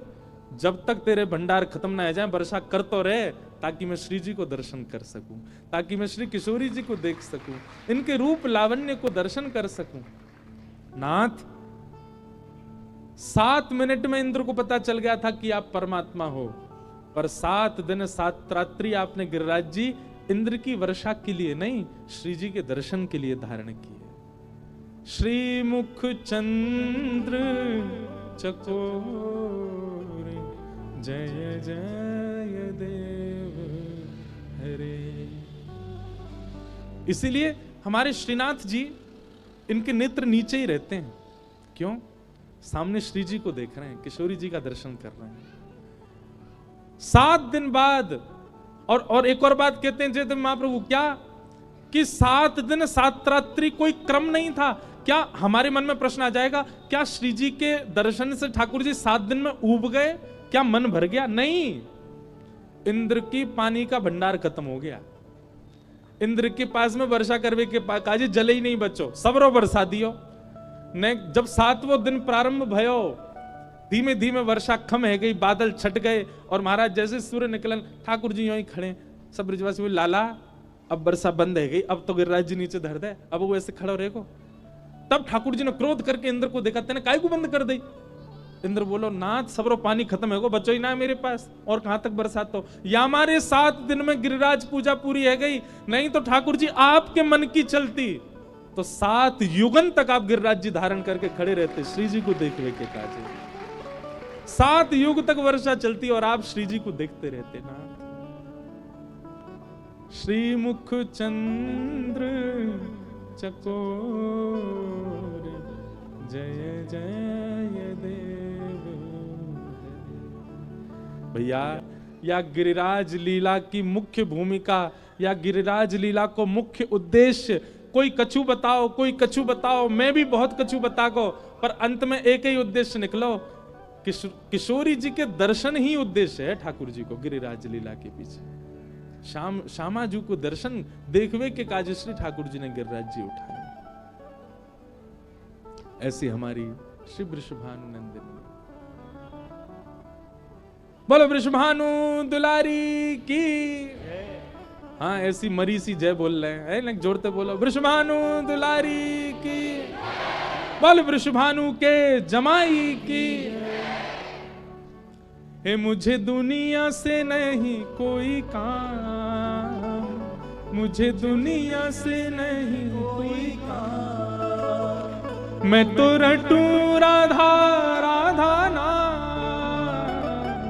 जब तक तेरे भंडार खत्म ना हो जाए वर्षा कर तो रहे, ताकि मैं श्री जी को दर्शन कर सकूं, ताकि मैं श्री किशोरी जी को देख सकूं, इनके रूप लावण्य को दर्शन कर सकूं। नाथ 7 मिनट में इंद्र को पता चल गया था कि आप परमात्मा हो, पर 7 दिन 7 रात्रि आपने गिरिराज जी इंद्र की वर्षा के लिए नहीं, श्री जी के दर्शन के लिए धारण किए। श्री मुख चंद्र चकोर जय जय देव हरे। इसीलिए हमारे श्रीनाथ जी इनके नेत्र नीचे ही रहते हैं। क्यों? सामने श्री जी को देख रहे हैं, किशोरी जी का दर्शन कर रहे हैं। 7 दिन बाद और एक और बात कहते हैं जयदेव महाप्रभु, क्या कि 7 दिन 7 रात्रि कोई क्रम नहीं था। क्या हमारे मन में प्रश्न आ जाएगा, क्या श्री जी के दर्शन से ठाकुर जी 7 दिन में ऊब गए, क्या मन भर गया? नहीं, इंद्र की पानी का भंडार खत्म हो गया। इंद्र के पास में वर्षा करवे के पास काजी जले ही नहीं बचो, सबरो बरसा दियो ने। जब 7वां दिन प्रारंभ भयो, धीमे धीमे वर्षा कम है गई, बादल छट गए और महाराज जैसे सूर्य निकलन, ठाकुर जी यूं खड़े, सब ब्रजवासी बोले लाला अब वर्षा बंद है गई, अब तो गिरिराज जी नीचे धर दे, अब वो ऐसे खड़ा रहेगो। तब ठाकुर जी ने क्रोध करके इंद्र को देखा, तेने काय को बंद कर दी? इंद्र बोलो नाथ सबरो पानी खत्म है, बचो ही ना मेरे पास, और कहां तक बरसात हो। या हमारे 7 दिन में गिरिराज पूजा पूरी है गई, नहीं तो ठाकुर जी आपके मन की चलती। तो 7 युगन तक आप गिरिराज जी धारण करके खड़े रहते श्री जी को देखवे के काजे। 7 युग तक वर्षा चलती और आप श्री जी को देखते रहते ना। श्री मुख चंद्र चकोर जय जय देव। भैया या गिरिराज लीला की मुख्य भूमिका या गिरिराज लीला को मुख्य उद्देश्य, कोई कछु बताओ कोई कछु बताओ, मैं भी बहुत कछु बता को, पर अंत में एक ही उद्देश्य निकलो, किशोरी जी के दर्शन ही उद्देश्य है ठाकुर जी को गिरिराज लीला के पीछे। श्यामा जी को दर्शन देखवे के काज श्री ठाकुर जी ने गिरिराज जी उठाए। ऐसी हमारी श्री वृषभानु नंदिनी। बोलो वृषभानु दुलारी की। हाँ ऐसी मरी सी जय बोल रहे हैं ना, जोड़ते बोलो वृषभानु दुलारी की। बोल वृषभानु के जमाई की। हे मुझे दुनिया से नहीं कोई काम, मुझे दुनिया से नहीं कोई काम, मैं तो रटूं राधा राधा नाम,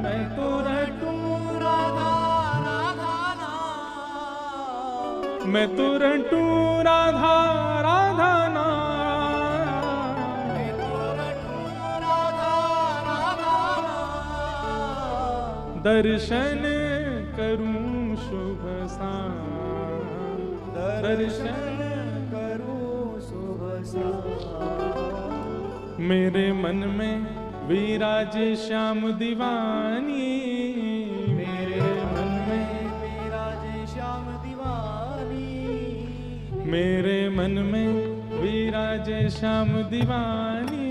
मैं तो रटूं राधा राधा नाम, मैं तो रटूं राधा राधा नाम, मैं तो रटूं राधा राधा नाम, दर्शन करूं शुभ शाम, दर्शन करूं शुभ शाम, मेरे मन में विराजे श्याम दीवानी, मेरे मन में विराजे श्याम दीवानी, मेरे मन में विराजे श्याम दीवानी,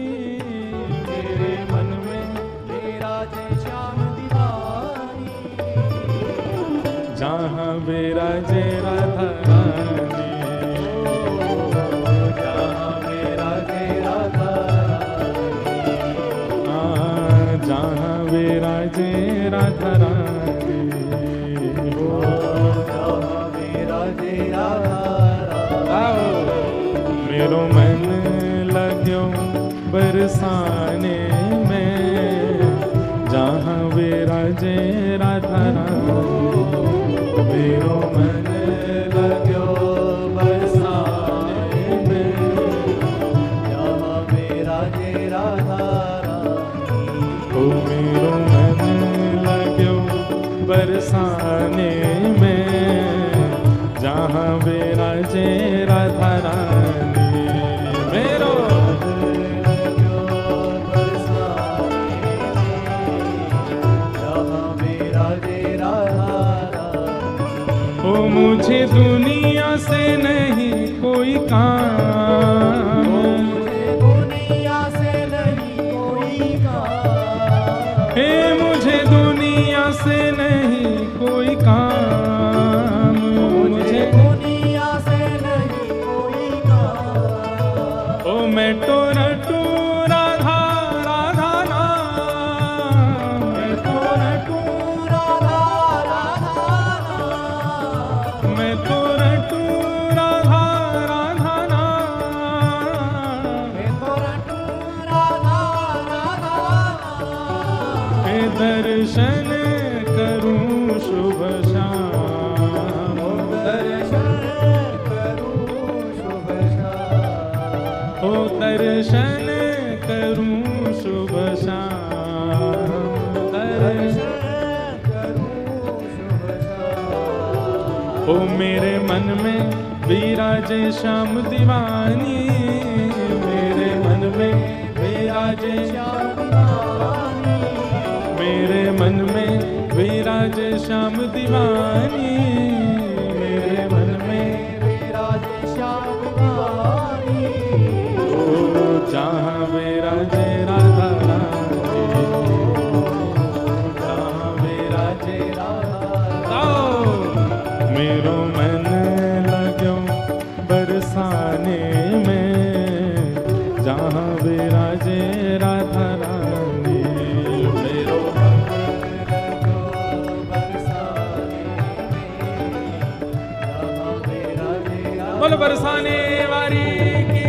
मेरे मन में विराजे श्याम दीवानी, जहाँ विराजे राधा रानी, जहाँ विराजे राधा रानी, जहाँ विराजे राधा रानी, जहाँ विराजे राधा रानी, मेरो मन लग्यो बरसाने में, जहाँ विराजे राधा रानी, मेरो मन लग्यो बरसाने में, जहाँ विराजे राधा रानी, ओ मेरो मन लग्यो बरसाने में, जहाँ विराजे राधा रानी, मेरो ओ मुझे दुनिया से नहीं कोई काम, मुझे दुनिया से नहीं कोई काम, हे मुझे दुनिया से नहीं कोई काम, मुझे दुनिया से नहीं कोई काम, ओ मैं तो रटूं राधा राधा नाम, मैं तो रटूं राधा राधा नाम, मैं तो रटूं राधा राधा नाम, मैं तो रटूं राधा राधा नाम, हे दर्शन करूं शुभ शाम, दर्शन करूं शुभ शाम, ओ दर्शन करूं शुभ शाम, दर्शन करूं शुभ शाम, ओ मेरे मन में विराजे श्याम दीवानी, मेरे मन में विराजे श्याम दीवानी, मेरे मन में विराजे श्याम दीवानी, मेरे मन में विराजे श्याम दीवानी, ओ जहाँ विराजे राधा रानी, जहाँ विराजे राधा रानी, मेरो मन लग्यो बरसाने में, जहाँ विराजे राधा रानी, मेरो मन लग्यो बरसाने में, बोल बरसाने वाली की।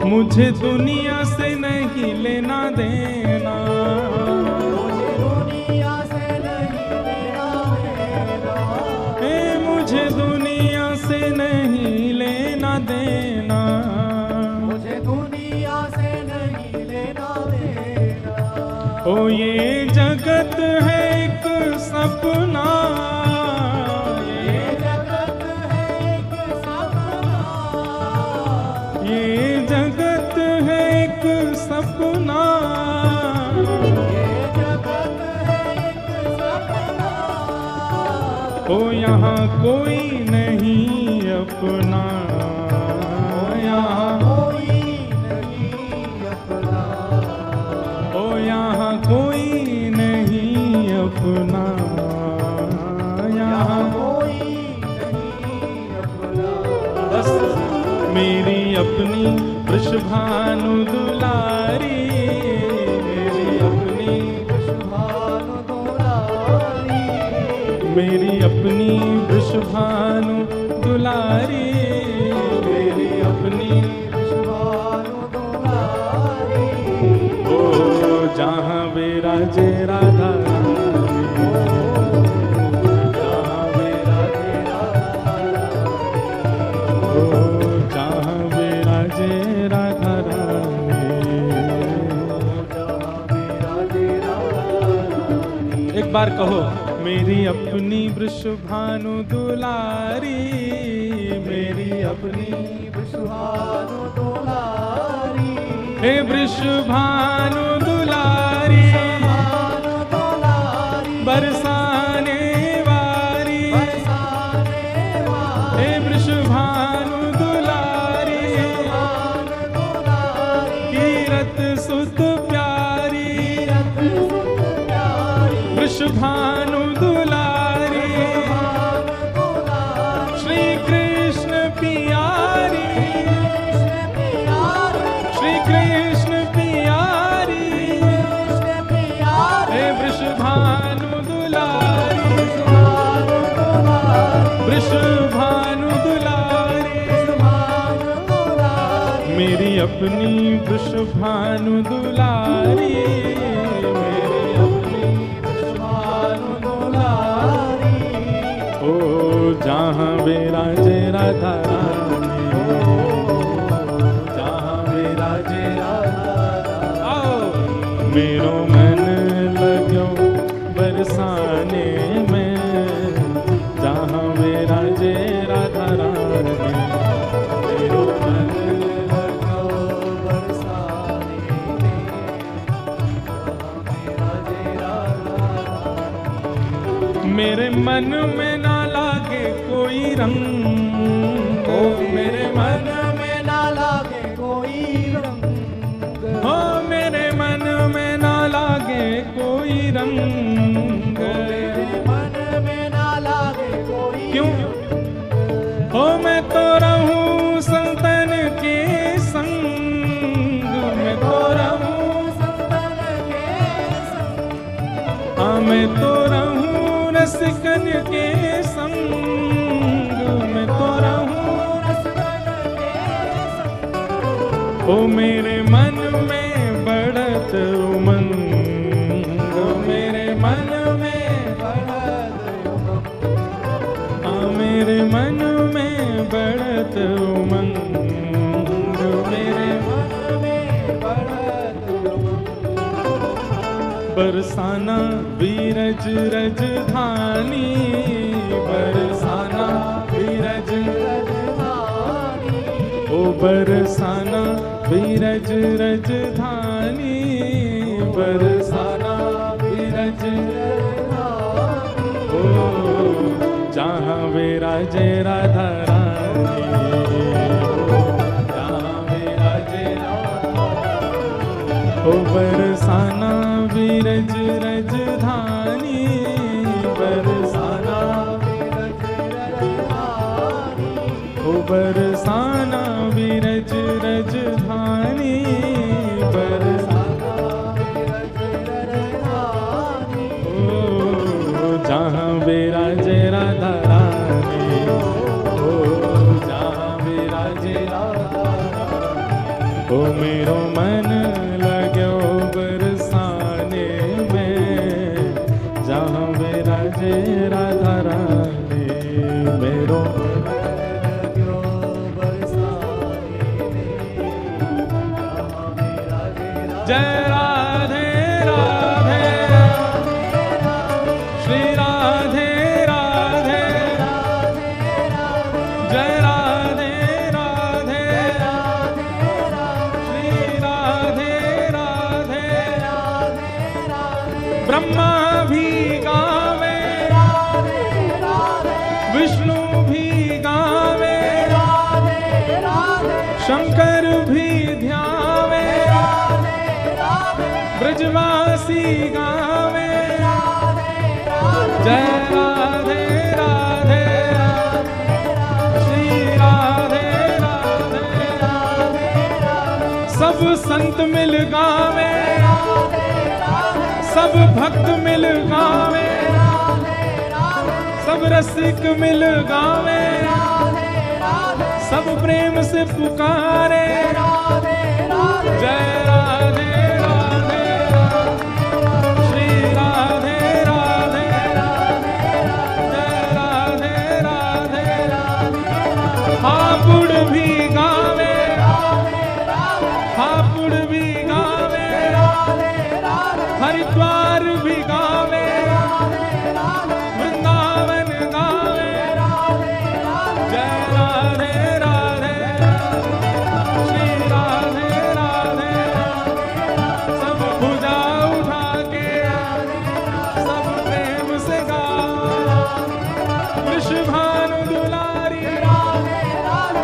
मुझे दुनिया से नहीं लेना देना, दुनिया से नहीं लेना देना, मुझे दुनिया से नहीं लेना देना, मुझे दुनिया से नहीं लेना देना। ओ ये जगत है एक सपना, ये जगत है एक सपना, ये जगत है एक सपना, ये जगत है एक सपना। ओ यहाँ कोई नहीं अपना, यहाँ कोई नहीं अपना, ओ यहाँ कोई नहीं अपना, यहाँ कोई नहीं अपना। बस मेरी अपनी वृषभानु दुलारी, मेरी अपनी भानु दुलारी, मेरी अपनी वृषभानु दुलारी, मेरी अपनी भानु दुलारी। ओ जहाँ विराजे राधा रानी, जहाँ विराजे राधा रानी, ओ जहाँ विराजे राधा रानी। एक बार कहो, मेरी अपनी वृषभानु दुलारी, मेरी अपनी भानु दुलारी, हे वृषभानु दुलारी, भानु दुलारी, बरसाने वाली, बरसाने वाली, हे वृषभानु दुलारी, भानु दुलारी, कीरत सुत प्यारी, तीरथ सुत प्यारी, वृषभानु दुलारी, भानु दुलारी, श्री कृष्ण पियारी, कृष्ण प्यारी, श्री कृष्ण पियारी, कृष्ण प्यारी, हे वृषभानु दुलारी, भानु दुलारी, वृषभानु दुलारी, भानु दुलारी। मेरी अपनी वृषभानु दुलारी, मेरी अपनी भानु दुलारी, ओ जहाँ विराजे राधा रानी, जहाँ विराजे राधा रानी। आओ मेरो मन लगो बरसाने में, जहाँ विराजे राधा रानी, मेरो मन लगो बरसाने में, विराजे राधा रानी। मेरे मन में ना लागे कोई रंग, ओ मेरे मन में ना लागे कोई रंग, हो मेरे मन में ना लागे कोई रंग। मेरे मन में ना लागे कोई क्यों? हो मैं तो रहूं संतन के संग, मैं तो रहूं, संतन के संग, हाँ मैं तो रहूं रसिकन के संग, मैं तो रहूं, रसगन के संग। ओ मेरे मन में बढ़त उमंग, मेरे मन में, बढ़त उमंग, हाँ मेरे मन में बढ़त उमंग, मेरे मन में बढ़त उमंग। बरसाना बीरज रजधानी, बरसाना बीरज ओ बरसाना बीरज रजधानी, बरसाना बीरज ओ जहाँ विराजे राधा रानी, जहाँ विराजे ओ बरसाना बीरज रजधानी, बरसाना ओ बरसाना बीरज रजधानी, बरसाना ओ जहाँ विराजे राधा रानी, ओ जहाँ विराजे राधा रानी, ओ मेरो मन लगो बरसाने में, जहाँ विराजे राधा रानी, मेरो जय राधे राधे श्री राधे राधे, जय राधे राधे श्री राधे राधे, ब्रह्मा भी गावे, विष्णु भी गावे, शंकर भी ध्यावे, ब्रजवासी गावे, जय राधे राधे श्री राधे राधे, सब संत मिल गावे, सब भक्त मिल गावे, सब रसिक मिल गावे, सब प्रेम से पुकारे, जय राधे राधे श्री राधे राधे, जय राधे राधे, हापुड़ भी गावे, हापुड़ भी गावे, हरिद्वार भी गावे, वृंदावन गावे, जय राधे राधे श्री राधे राधे, सब भुजा उठा के सब प्रेम से गाओ, वृषभानु दुलारी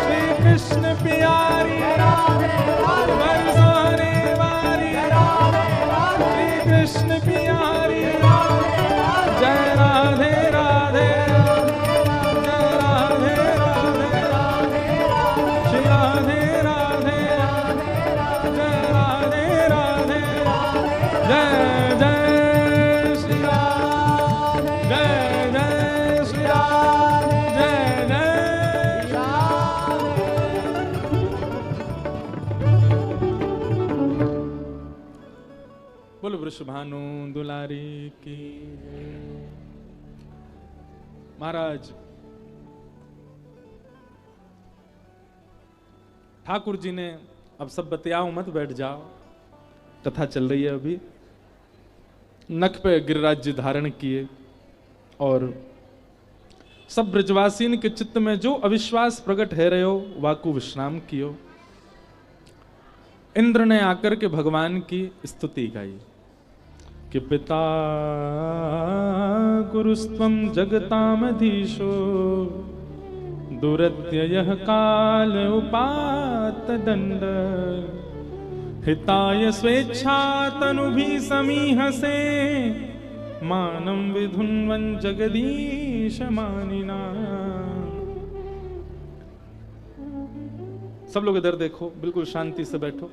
श्री कृष्ण प्यारी, बरसाने वाली श्री कृष्ण प्यारी, जय राधे राधे, जय राधे राधे श्री राधे राधे, जय राधे राधे, जय जय श्री राधे, जय जय श्री राधे, जय जय बोलो वृषभानु दुलारी की। महाराज ठाकुर जी ने अब सब बतियाओ मत, बैठ जाओ, कथा चल रही है अभी। नख पे गिरिराज्य धारण किए और सब ब्रजवासीन के चित्त में जो अविश्वास प्रकट है रहे हो वाकु विश्राम कियो। इंद्र ने आकर के भगवान की स्तुति गाई कि पिता गुरुस्त्वं जगतामधीशो, दुरत्ययः काल उपात दंड, हिताय स्वेच्छा तनुभि समीहसे, मानं विधुन्वन् जगदीश मानिना। सब लोग इधर देखो, बिल्कुल शांति से बैठो।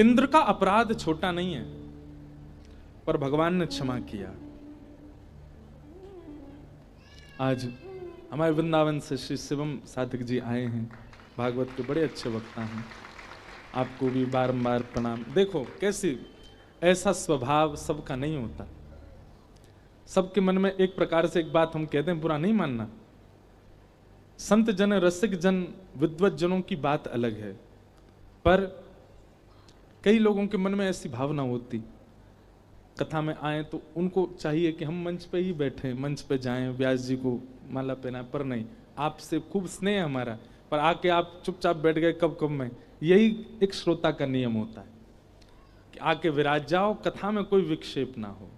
इंद्र का अपराध छोटा नहीं है, पर भगवान ने क्षमा किया। आज हमारे वृंदावन से श्री शिवम साधक जी आए हैं, भागवत के बड़े अच्छे वक्ता हैं, आपको भी बारंबार प्रणाम। देखो कैसी, ऐसा स्वभाव सबका नहीं होता। सबके मन में एक प्रकार से एक बात हम कहते हैं, बुरा नहीं मानना। संत जन, रसिक जन, विद्वत जनों की बात अलग है, पर कई लोगों के मन में ऐसी भावना होती कथा में आए तो उनको चाहिए कि हम मंच पे ही बैठे, मंच पे जाएं, व्यास जी को माला पहनाएं, पर नहीं, आपसे खूब स्नेह है हमारा, पर आके आप चुपचाप बैठ गए कब कब में। यही एक श्रोता का नियम होता है कि आके विराज जाओ, कथा में कोई विक्षेप ना हो।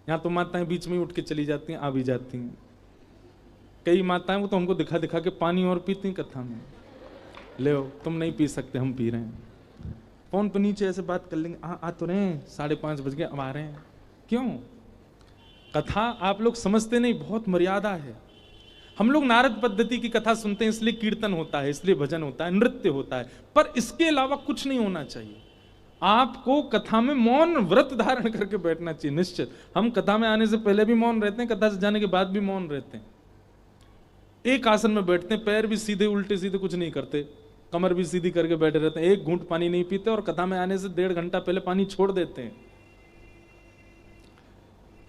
यहाँ तो माताएं बीच में उठ के चली जाती हैं, आ भी जाती हैं। कई माताएं वो तो हमको दिखा दिखा के पानी और पीती कथा में, ले तुम नहीं पी सकते, हम पी रहे हैं। फोन पर नीचे ऐसे बात कर लेंगे, आ तो रहे हैं, 5:30 बज गए, अब आ रहे हैं। क्यों? कथा आप लोग समझते नहीं, बहुत मर्यादा है। हम लोग नारद पद्धति की कथा सुनते हैं, इसलिए कीर्तन होता है, इसलिए भजन होता है, नृत्य होता है, पर इसके अलावा कुछ नहीं होना चाहिए। आपको कथा में मौन व्रत धारण करके बैठना चाहिए निश्चित। हम कथा में आने से पहले भी मौन रहते हैं, कथा से जाने के बाद भी मौन रहते हैं। एक आसन में बैठते हैं, पैर भी सीधे उल्टे सीधे कुछ नहीं करते, कमर भी सीधी करके बैठे रहते हैं, एक घूंट पानी नहीं पीते, और कथा में आने से 1.5 घंटा पहले पानी छोड़ देते हैं।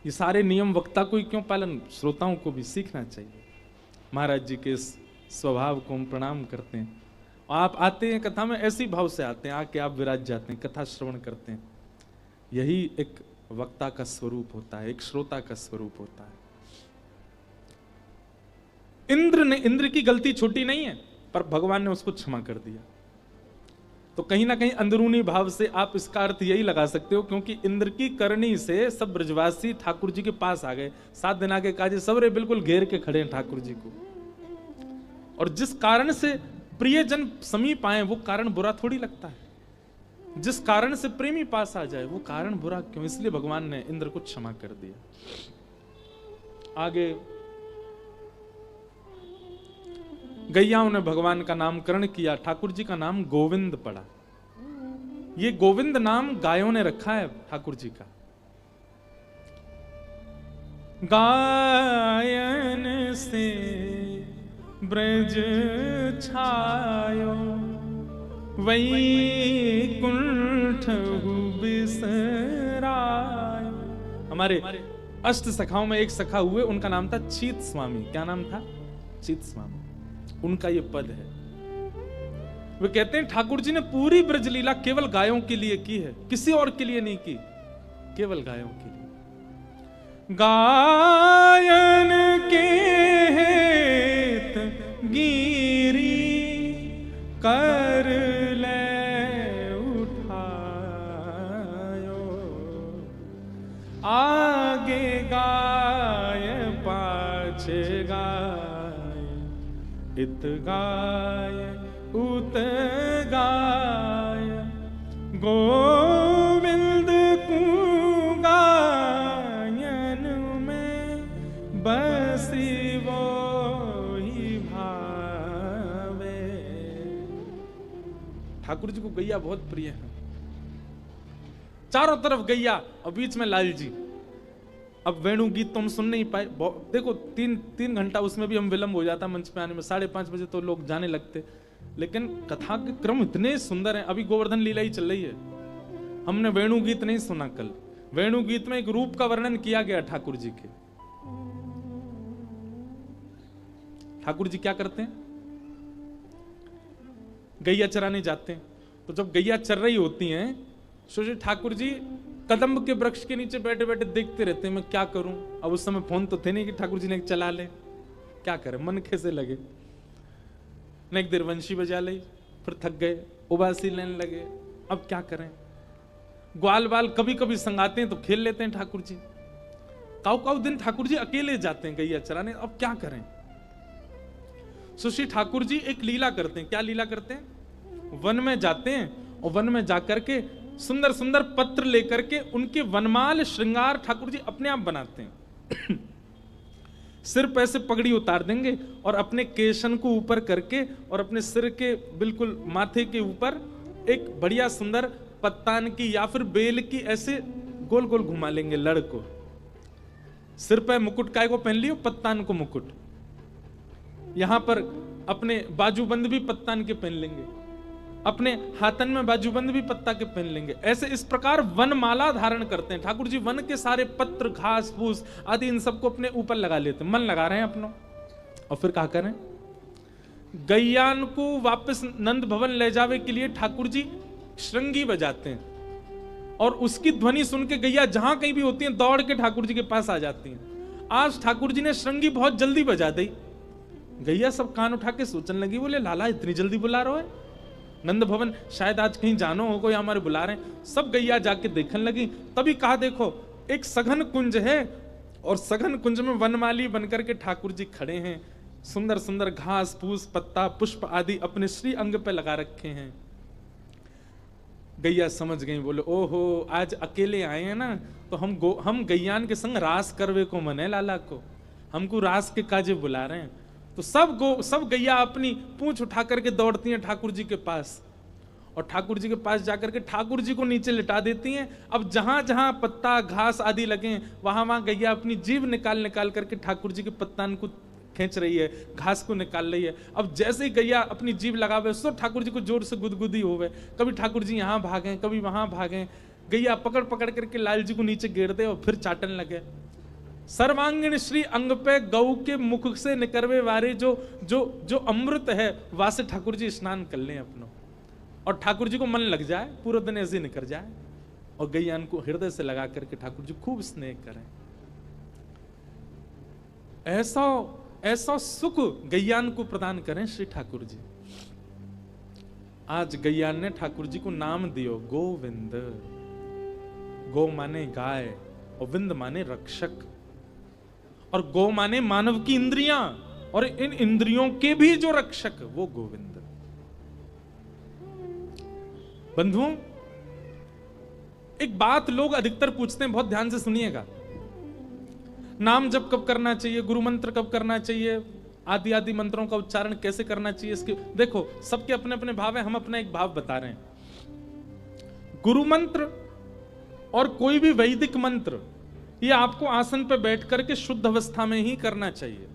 ये सारे नियम वक्ता को ही क्यों पालन, श्रोताओं को भी सीखना चाहिए। महाराज जी के इस स्वभाव को हम प्रणाम करते हैं। आप आते हैं कथा में, ऐसी भाव से आते हैं, आके आप विराज जाते हैं, कथा श्रवण करते हैं। यही एक वक्ता का स्वरूप होता है, एक श्रोता का स्वरूप होता है। इंद्र की गलती छोटी नहीं है, पर भगवान ने उसको क्षमा कर दिया। तो कहीं ना कहीं अंदरूनी भाव से आप इसका अर्थ यही लगा सकते हो, क्योंकि इंद्र की करनी से सब ब्रजवासी ठाकुर जी के पास आ गए। 7 दिन आगे काजे सबरे बिल्कुल घेर के खड़े हैं ठाकुर जी को। और जिस कारण से प्रियजन समीप आए वो कारण बुरा थोड़ी लगता है। जिस कारण से प्रेमी पास आ जाए वो कारण बुरा क्यों, इसलिए भगवान ने इंद्र को क्षमा कर दिया। आगे गैयाओं ने भगवान का नामकरण किया, ठाकुर जी का नाम गोविंद पड़ा। ये गोविंद नाम गायों ने रखा है ठाकुर जी का। गायन से ब्रज छायो वैकुंठ बिसरायो। हमारे अष्ट सखाओं में एक सखा हुए, उनका नाम था चीत स्वामी। क्या नाम था? चीत स्वामी। उनका ये पद है। वे कहते हैं ठाकुर जी ने पूरी ब्रजलीला केवल गायों के लिए की है, किसी और के लिए नहीं की, केवल गायों के लिए। गायन के हेत गिरी कर ले उठायो, आगे गाय पाछे गाय, इत गाय उत गाय, गोविंद को गायन में बसी वो ही भावे। ठाकुर जी को गैया बहुत प्रिय है। चारों तरफ गैया और बीच में लाल जी। अब वेणु गीत तो हम सुन नहीं पाए। देखो 3 घंटा उसमें भी हम विलंब हो जाता मंच पे आने में। 5:30 बजे तो लोग जाने लगते, लेकिन कथा के क्रम इतने सुंदर हैं। अभी गोवर्धन लीला ही चल रही है, हमने वेणु गीत नहीं सुना कल। वेणु गीत में एक रूप का वर्णन किया गया ठाकुर जी के। ठाकुर जी क्या करते हैं? गैया चराने जाते हैं, तो जब गैया चर रही होती हैं, सोचिए ठाकुर जी कदम्ब के वृक्ष के नीचे बैठे बैठे देखते रहते हैं, मैं क्या करूं। अब उस समय फोन तो थे नहीं कि ठाकुर जी ने चला ले, क्या करें, मन कैसे लगे। न एक देर वंशी बजा ली, फिर थक गए, उबासी लेने लगे, अब क्या करें। ग्वाल बाल कभी कभी संगाते हैं तो खेल लेते हैं ठाकुर जी। काऊ काऊ दिन ठाकुर जी अकेले जाते हैं गैया चराने, अब क्या करें। सुश्री ठाकुर जी एक लीला करते हैं। क्या लीला करते हैं? वन में जाते हैं और वन में जाकर के सुंदर सुंदर पत्र लेकर के उनके वनमाल श्रृंगार ठाकुर जी अपने आप बनाते हैं। सिर पे से पगड़ी उतार देंगे और अपने केशन को ऊपर करके और अपने सिर के बिल्कुल माथे के ऊपर एक बढ़िया सुंदर पत्तान की या फिर बेल की ऐसे गोल गोल घुमा लेंगे लड़ को। सिर पे मुकुट काय को पहन लियो, पत्तान को मुकुट। यहां पर अपने बाजूबंद भी पत्तान के पहन लेंगे, अपने हाथन में बाजूबंद भी पत्ता के पहन लेंगे। ऐसे इस प्रकार वनमाला धारण करते हैं ठाकुर जी। वन के सारे पत्र, घास फूस आदि इन सबको अपने ऊपर लगा लेते हैं, मन लगा रहे हैं अपना। और फिर क्या करें? गैयान को वापस नंद भवन ले जावे के लिए ठाकुर जी श्रृंगी बजाते हैं। और उसकी ध्वनि सुन के गैया जहां कहीं भी होती हैं दौड़ के ठाकुर जी के पास आ जाती हैं। आज ठाकुर जी ने श्रृंगी बहुत जल्दी बजा दी। गैया सब कान उठा के सोचने लगी, बोले लाला इतनी जल्दी बुला रहे हो, नंद भवन शायद आज कहीं जानो हो, कोई हमारे बुला रहे हैं। सब गैया जाके देखने लगी। तभी कहा देखो एक सघन कुंज है और सघन कुंज में वनमाली बनकर के ठाकुर जी खड़े हैं, सुंदर सुंदर घास फूस पत्ता पुष्प आदि अपने श्री अंग पे लगा रखे हैं। गैया समझ गई, बोले ओहो आज अकेले आए हैं ना, तो हम गैयान के संग रास करवे को मन है लाला को, हमको रास के काजे बुला रहे हैं। तो सब गैया अपनी पूंछ उठा करके दौड़ती हैं ठाकुर जी के पास और ठाकुर जी के पास जाकर के ठाकुर जी को नीचे लिटा देती हैं। अब जहां जहां पत्ता घास आदि लगे वहां गैया अपनी जीभ निकाल करके ठाकुर जी के पत्तान को खींच रही है, घास को निकाल रही है। अब जैसे ही गैया अपनी जीभ लगावे सो ठाकुर जी को जोर से गुदगुदी होवे, कभी ठाकुर जी यहाँ भागे कभी वहां भागे। गैया पकड़ पकड़ करके लाल जी को नीचे गिर दे और फिर चाटन लगे। सर्वांगीण श्री अंग पे गौ के मुख से निकरवे वारे जो जो जो अमृत है वासे ठाकुर जी स्नान कर लें अपनो, और ठाकुर जी को मन लग जाए, पूरा दिन ऐसे निकल जाए और गैयान को हृदय से लगा करके ठाकुर जी खूब स्नेह करें। ऐसा सुख गैयान को प्रदान करें श्री ठाकुर जी। आज गैयान ने ठाकुर जी को नाम दियो गोविंद। गो माने गाय और विंद माने रक्षक, और गो माने मानव की इंद्रियां और इन इंद्रियों के भी जो रक्षक वो गोविंद। बंधुओं एक बात लोग अधिकतर पूछते हैं, बहुत ध्यान से सुनिएगा, नाम जप कब करना चाहिए, गुरु मंत्र कब करना चाहिए, आदि आदि मंत्रों का उच्चारण कैसे करना चाहिए। इसके देखो सबके अपने अपने भाव है, हम अपना एक भाव बता रहे हैं। गुरु मंत्र और कोई भी वैदिक मंत्र ये आपको आसन पर बैठ करके शुद्ध अवस्था में ही करना चाहिए।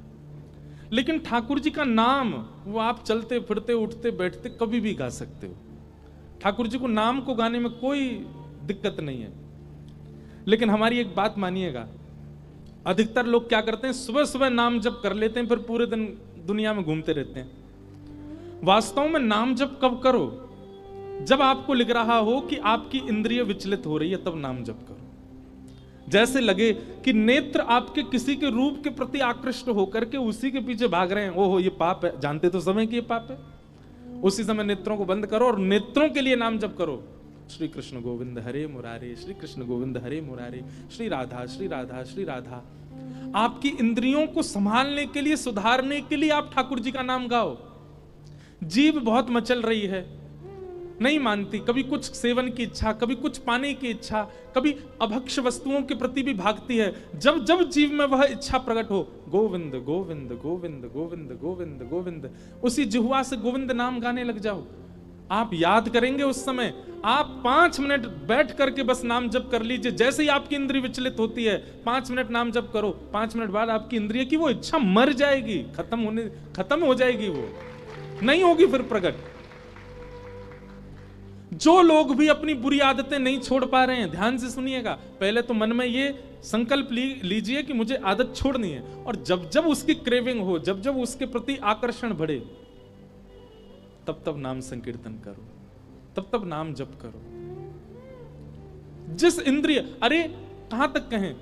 लेकिन ठाकुर जी का नाम वो आप चलते फिरते उठते बैठते कभी भी गा सकते हो। ठाकुर जी को नाम को गाने में कोई दिक्कत नहीं है। लेकिन हमारी एक बात मानिएगा, अधिकतर लोग क्या करते हैं, सुबह सुबह नाम जप कर लेते हैं, फिर पूरे दिन दुनिया में घूमते रहते हैं। वास्तव में नाम जप कब करो, जब आपको लग रहा हो कि आपकी इंद्रिय विचलित हो रही है, तब नाम जप करो। जैसे लगे कि नेत्र आपके किसी के रूप के प्रति आकृष्ट होकर के उसी के पीछे भाग रहे हैं, ओहो ये पाप है, जानते तो समय कि ये पाप है, उसी समय नेत्रों को बंद करो और नेत्रों के लिए नाम जप करो। श्री कृष्ण गोविंद हरे मुरारे, श्री कृष्ण गोविंद हरे मुरारे, श्री राधा श्री राधा श्री राधा। आपकी इंद्रियों को संभालने के लिए, सुधारने के लिए आप ठाकुर जी का नाम गाओ। जीभ बहुत मचल रही है, नहीं मानती, कभी कुछ सेवन की इच्छा, कभी कुछ पाने की इच्छा, कभी अभक्ष वस्तुओं के प्रति भी भागती है। जब जब जीव में वह इच्छा प्रकट हो, गोविंद गोविंद गोविंद गोविंद गोविंद गोविंद, उसी जिह्वा से गोविंद नाम गाने लग जाओ। आप याद करेंगे उस समय, आप 5 मिनट बैठ करके बस नाम जप कर लीजिए। जैसे ही आपकी इंद्रिय विचलित होती है, 5 मिनट नाम जप करो, 5 मिनट बाद आपकी इंद्रिय की वो इच्छा मर जाएगी, खत्म हो जाएगी, वो नहीं होगी फिर प्रकट। जो लोग भी अपनी बुरी आदतें नहीं छोड़ पा रहे हैं, ध्यान से सुनिएगा, पहले तो मन में ये संकल्प लीजिए कि मुझे आदत छोड़नी है, और जब जब उसकी क्रेविंग हो, जब जब उसके प्रति आकर्षण बढ़े, तब तब नाम संकीर्तन करो, तब तब नाम जप करो। जिस इंद्रिय, अरे कहां तक कहें,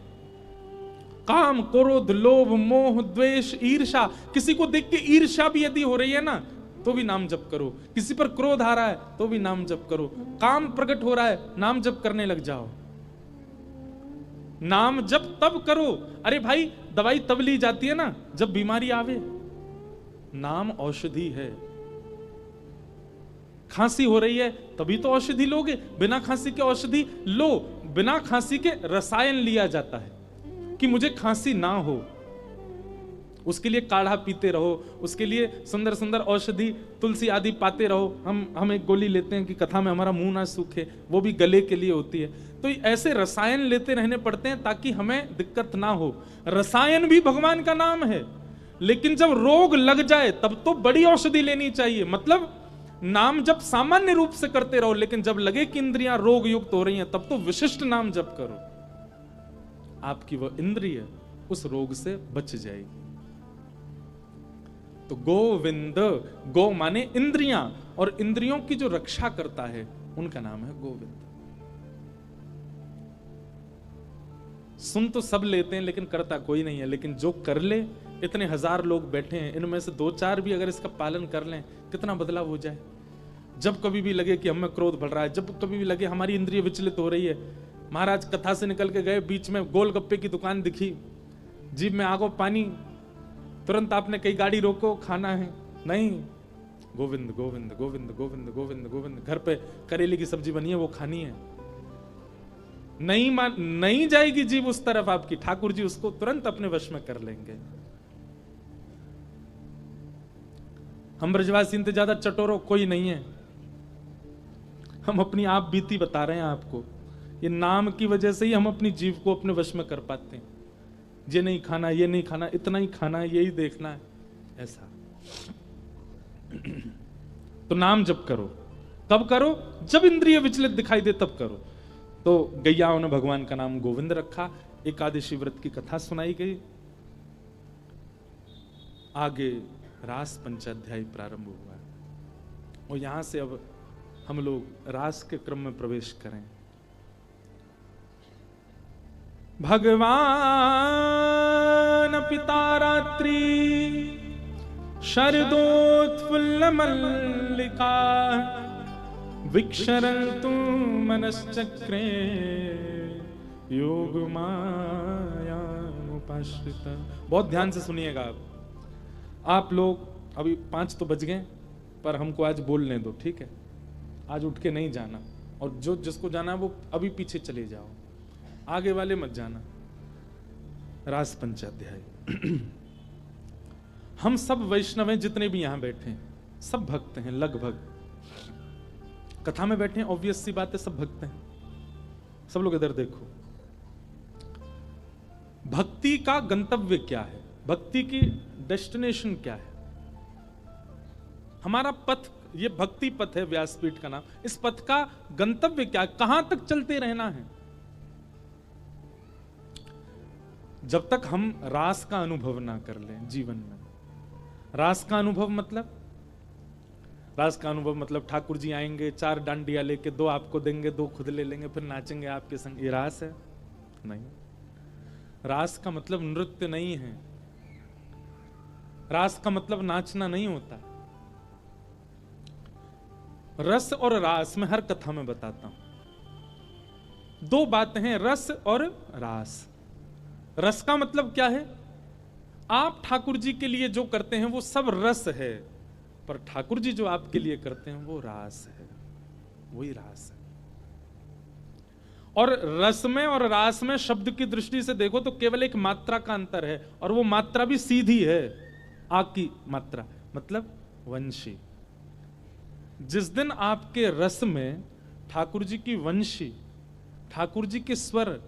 काम क्रोध लोभ मोह द्वेष ईर्ष्या, किसी को देख के ईर्ष्या भी यदि हो रही है ना, तो भी नाम जप करो। किसी पर क्रोध आ रहा है तो भी नाम जप करो। काम प्रकट हो रहा है, नाम जप करने लग जाओ। नाम जप तब करो, अरे भाई दवाई तब ली जाती है ना जब बीमारी आवे। नाम औषधि है। खांसी हो रही है तभी तो औषधि लोगे, बिना खांसी के औषधि लो। बिना खांसी के रसायन लिया जाता है कि मुझे खांसी ना हो, उसके लिए काढ़ा पीते रहो, उसके लिए सुंदर सुंदर औषधि तुलसी आदि पाते रहो। हम एक गोली लेते हैं कि कथा में हमारा मुंह ना सूखे, वो भी गले के लिए होती है। तो ऐसे रसायन लेते रहने पड़ते हैं ताकि हमें दिक्कत ना हो। रसायन भी भगवान का नाम है, लेकिन जब रोग लग जाए तब तो बड़ी औषधि लेनी चाहिए। मतलब नाम जब सामान्य रूप से करते रहो, लेकिन जब लगे कि इंद्रियां रोग युक्त हो रही हैं, तब तो विशिष्ट नाम जप करो, आपकी वह इंद्रिय उस रोग से बच जाएगी। तो गोविंद, गो माने इंद्रियां, और इंद्रियों की जो रक्षा करता है उनका नाम है गोविंद। सुन तो सब लेते हैं लेकिन करता कोई नहीं है। लेकिन जो कर ले, इतने हजार लोग बैठे हैं, इनमें से 2-4 भी अगर इसका पालन कर लें, कितना बदलाव हो जाए। जब कभी भी लगे कि हमें क्रोध बढ़ रहा है, जब कभी भी लगे हमारी इंद्रिय विचलित हो रही है, महाराज कथा से निकल के गए, बीच में गोलगप्पे की दुकान दिखी, जीभ में आगो पानी, तुरंत आपने कई गाड़ी रोको, खाना है नहीं, गोविंद गोविंद गोविंद गोविंद गोविंद गोविंद। घर पे करेले की सब्जी बनी है, वो खानी है, नहीं जाएगी जीभ उस तरफ आपकी, ठाकुर जी उसको तुरंत अपने वश में कर लेंगे। हम ब्रजवासी इनसे ज्यादा चटोरो कोई नहीं है। हम अपनी आप बीती बता रहे हैं आपको। ये नाम की वजह से ही हम अपनी जीव को अपने वश में कर पाते हैं। ये नहीं खाना, ये नहीं खाना, इतना ही खाना है, यही देखना है, ऐसा। तो नाम जप करो। कब करो? जब इंद्रिय विचलित दिखाई दे तब करो। तो गैयाओं ने भगवान का नाम गोविंद रखा। एकादशी व्रत की कथा सुनाई गई। आगे रास पंचाध्यायी प्रारंभ हुआ और यहां से अब हम लोग रास के क्रम में प्रवेश करें। भगवान पिता रात्रि शरदोत्फुल्ल मल्लिका विक्षरन्तु मनश्चक्रे योग मायामुपाश्रित। बहुत ध्यान से सुनिएगा आप लोग। अभी 5 तो बज गए, पर हमको आज बोलने दो, ठीक है? आज उठ के नहीं जाना, और जो जिसको जाना है वो अभी पीछे चले जाओ, आगे वाले मत जाना। रास पंचाध्याय। हम सब वैष्णव हैं, जितने भी यहां बैठे हैं, सब भक्त हैं लगभग। कथा में बैठे हैं, ऑब्वियस सी बात है, सब भक्त हैं। सब लोग इधर देखो। भक्ति का गंतव्य क्या है? भक्ति की डेस्टिनेशन क्या है? हमारा पथ, ये भक्ति पथ है, व्यासपीठ का नाम। इस पथ का गंतव्य क्या है? कहां तक चलते रहना है? जब तक हम रास का अनुभव ना कर लें जीवन में। रास का अनुभव मतलब? रास का अनुभव मतलब ठाकुर जी आएंगे, 4 डांडिया लेके, 2 आपको देंगे, 2 खुद ले लेंगे, फिर नाचेंगे आपके संग। ये रास है? नहीं। रास का मतलब नृत्य नहीं है। रास का मतलब नाचना नहीं होता। रस और रास मैं हर कथा में बताता हूं। 2 बातें हैं, रस और रास। रस का मतलब क्या है? आप ठाकुर जी के लिए जो करते हैं वो सब रस है, पर ठाकुर जी जो आपके लिए करते हैं वो रास है, वही रास है। और रस में और रास में शब्द की दृष्टि से देखो तो केवल एक मात्रा का अंतर है, और वो मात्रा भी सीधी है, आ की मात्रा, मतलब वंशी। जिस दिन आपके रस में ठाकुर जी की वंशी, ठाकुर जी के स्वर,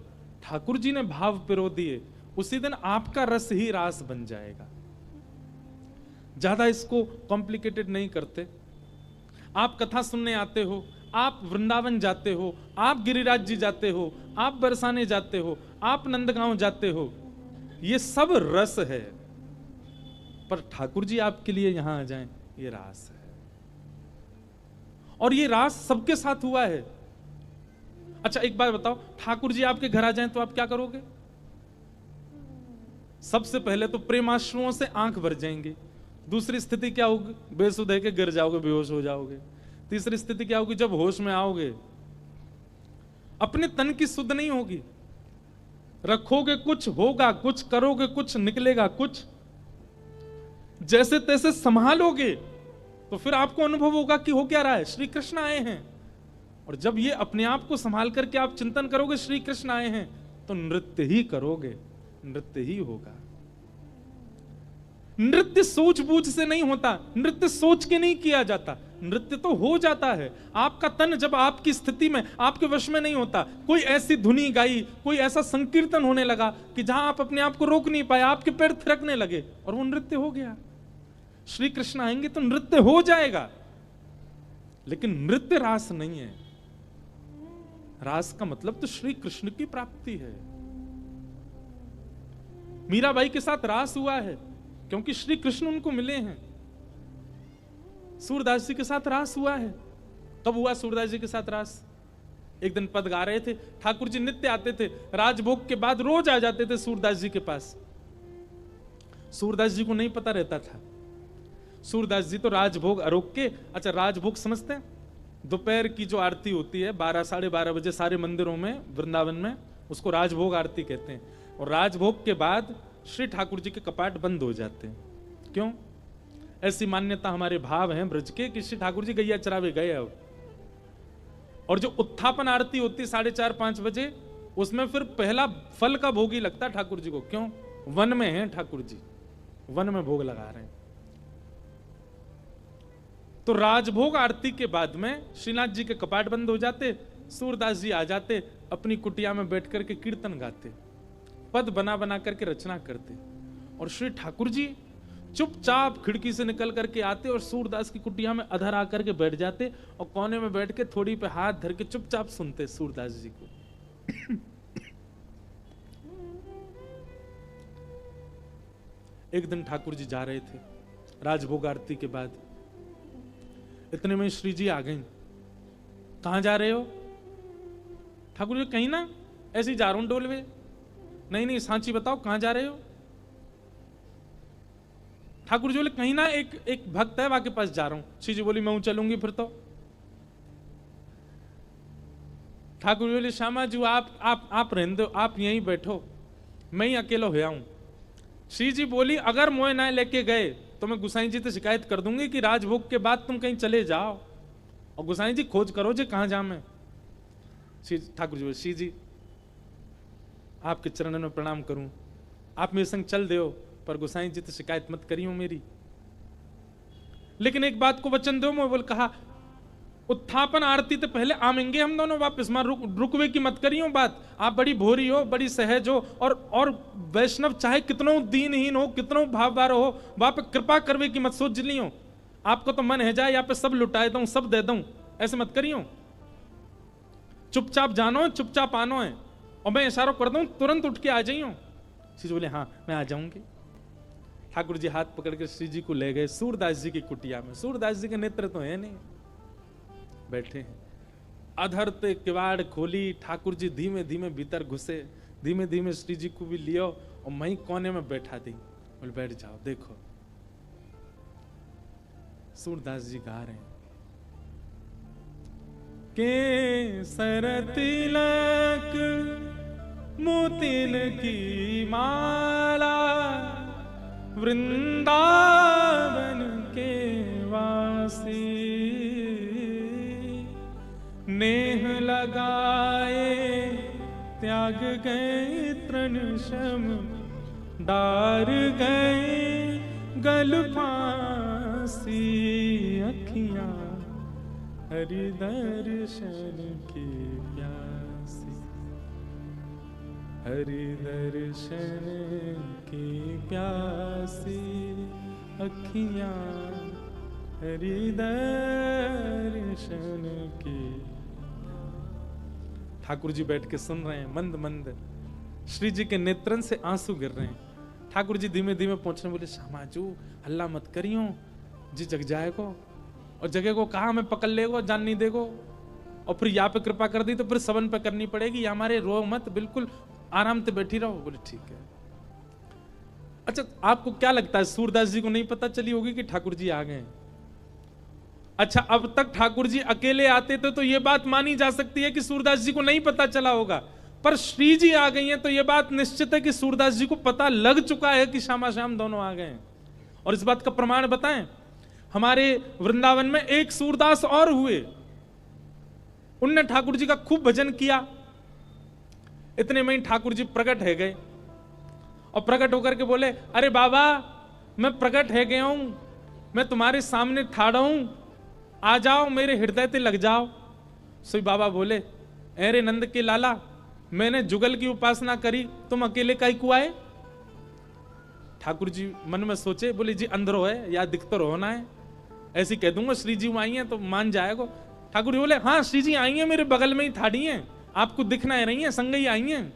ठाकुर जी ने भाव पिरो दिए, उसी दिन आपका रस ही रास बन जाएगा। ज्यादा इसको कॉम्प्लिकेटेड नहीं करते। आप कथा सुनने आते हो, आप वृंदावन जाते हो, आप गिरिराज जी जाते हो, आप बरसाने जाते हो, आप नंदगांव जाते हो, ये सब रस है, पर ठाकुर जी आपके लिए यहां आ जाएं, ये रास है। और ये रास सबके साथ हुआ है। अच्छा एक बात बताओ, ठाकुर जी आपके घर आ जाएं तो आप क्या करोगे? सबसे पहले तो प्रेमाश्रुओं से आंख भर जाएंगे। दूसरी स्थिति क्या होगी? बेसुध है के गिर जाओगे, बेहोश हो जाओगे। तीसरी स्थिति क्या होगी? जब होश में आओगे अपने तन की सुध नहीं होगी। रखोगे कुछ, होगा कुछ, करोगे कुछ, निकलेगा कुछ। जैसे तैसे संभालोगे तो फिर आपको अनुभव होगा कि हो क्या रहा है, श्री कृष्ण आए हैं। और जब ये अपने आप को संभाल करके आप चिंतन करोगे श्री कृष्ण आए हैं, तो नृत्य ही करोगे, नृत्य ही होगा। नृत्य सूझबूझ से नहीं होता, नृत्य सोच के नहीं किया जाता, नृत्य तो हो जाता है। आपका तन जब आपकी स्थिति में, आपके वश में नहीं होता, कोई ऐसी धुनी गाई, कोई ऐसा संकीर्तन होने लगा कि जहां आप अपने आप को रोक नहीं पाए, आपके पैर थिरकने लगे और वो नृत्य हो गया। श्री कृष्ण आएंगे तो नृत्य हो जाएगा, लेकिन नृत्य रास नहीं है। रास का मतलब तो श्री कृष्ण की प्राप्ति है। मीराबाई के साथ रास हुआ है क्योंकि श्री कृष्ण उनको मिले हैं। सूरदास जी के साथ रास हुआ है। कब हुआ सूरदास जी के साथ रास? एक दिन पद गा रहे थे, ठाकुर जी नित्य आते थे, राजभोग के बाद रोज आ जाते थे सूरदास जी के पास। सूरदास जी को नहीं पता रहता था, सूरदास जी तो राजभोग आरोग के, अच्छा राजभोग समझते हैं, दोपहर की जो आरती होती है 12 साढ़े 12 बजे सारे मंदिरों में वृंदावन में, उसको राजभोग आरती कहते हैं। और राजभोग के बाद श्री ठाकुर जी के कपाट बंद हो जाते हैं। क्यों? ऐसी मान्यता हमारे भाव हैं ब्रज के कि श्री ठाकुर जी गैया चरावे गए अब। और जो उत्थापन आरती होती 4:30-5 बजे, उसमें फिर पहला फल का भोग ही लगता है ठाकुर जी को। क्यों? वन में हैं ठाकुर जी, वन में भोग लगा रहे हैं। तो राजभोग आरती के बाद में श्रीनाथ जी के कपाट बंद हो जाते, सूरदास जी आ जाते, अपनी कुटिया में बैठ करके कीर्तन गाते, पद बना बना करके रचना करते। और श्री ठाकुर जी चुपचाप खिड़की से निकल करके आते और सूरदास की कुटिया में अधर आकर के बैठ जाते और कोने में बैठ के थोड़ी पे हाथ धर के चुपचाप सुनते सूरदास जी को। एक दिन ठाकुर जी जा रहे थे राजभोग आरती के बाद, इतने में श्री जी आ गई। कहां जा रहे हो? ठाकुर जी कहीं ना, ऐसे ही जा रहा हूं डोलवे। नहीं नहीं सांची बताओ कहां जा रहे हो? ठाकुर जी बोले कहीं ना, एक भक्त है वहां के पास जा रहा हूं। श्री जी बोली मैं चलूंगी फिर तो। ठाकुर जी बोले श्यामा जी आप रहने दो, आप यहीं बैठो, मैं ही अकेला हो आऊं। श्री जी बोली अगर मोए ना लेके गए तो मैं गुसाई जी से शिकायत कर दूंगी कि राजभोग के बाद तुम कहीं चले जाओ और गुसाई जी खोज करो जी कहां जा मैं। ठाकुर जी बोले श्री जी आपके चरणों में प्रणाम करूं, आप मेरे संग चल दो, पर गुसाई जी तो शिकायत मत करियो मेरी, लेकिन एक बात को वचन दो। मैं बोल कहा उत्थापन आरती तो पहले आमेंगे हम दोनों वापस, मां रुकवे की मत करियो बात। आप बड़ी भोरी हो, बड़ी सहज हो, और वैष्णव चाहे कितनों दीनहीन हो, कितनों भाववार हो, वहां पे कृपा करवे की मत सोच लियो। आपको तो मन है जाए यहाँ पे सब लुटाए दूं, सब दे दूं, ऐसे मत करियो। चुपचाप जानो, चुपचाप आनो है, और मैं इशारा कर दूं तुरंत उठ के आ जाइयो। श्री जी बोले हाँ मैं आ जाऊंगी। ठाकुर जी हाथ पकड़ के श्री जी को ले गए सूरदास जी की कुटिया में। सूरदास जी के नेत्र तो है नहीं, बैठे हैं। अधर ते किवाड़ खोली, ठाकुर जी धीमे धीमे भीतर घुसे, धीमे धीमे श्री जी को भी लियो और मैं कोने में बैठा दी। बोले बैठ जाओ। देखो सूरदास जी गा रहे हैं के सर तिलक मोतिन की माला, वृंदावन के वासी, नेह लगाए त्याग गए तृण शम, डार गए गल फांसी, अखियां हरि दर्शन की प्यासी, हरि दर्शन की प्यासी, अखियां हरि दर्शन की। ठाकुर जी बैठ के सुन रहे हैं, मंद मंद श्री जी के नेत्रन से आंसू गिर रहे हैं। ठाकुर जी धीमे धीमे पहुंचने बोले श्यामाजू हल्ला मत करियो जी, जग जाएगो, और जगह को कहा हमें पकड़ लेगो, जान नहीं देगो, और फिर यहाँ पे कृपा कर दी तो फिर सबन पे करनी पड़ेगी, हमारे रो मत, बिल्कुल आराम से बैठी रहो। बोले ठीक है। अच्छा आपको क्या लगता है सूरदास जी को नहीं पता चली होगी कि ठाकुर जी आ गए? अच्छा अब तक ठाकुर जी अकेले आते थे तो यह बात मानी जा सकती है कि सूरदास जी को नहीं पता चला होगा, पर श्री जी आ गई हैं तो यह बात निश्चित है कि सूरदास जी को पता लग चुका है कि श्यामा श्याम दोनों आ गए हैं। और इस बात का प्रमाण बताएं, हमारे वृंदावन में एक सूरदास और हुए, उनने ठाकुर जी का खूब भजन किया। इतने में ही ठाकुर जी प्रकट है गए और प्रकट होकर के बोले अरे बाबा मैं प्रकट है गया हूं, मैं तुम्हारे सामने ठाड़ा हूं, आ जाओ मेरे हृदय पे लग जाओ। सो बाबा बोले अरे नंद के लाला, मैंने जुगल की उपासना करी, तुम अकेले काहे को आए? ठाकुर जी मन में सोचे, बोले जी अंदरो है या दिख तो रोना है, ऐसी कह दूंगा श्री जी आई हैं तो मान जाएगा। ठाकुर जी बोले हाँ श्री जी आई हैं, मेरे बगल में ही ठाड़ी हैं, आपको दिखना है रही हैं, संग ही आई हैं।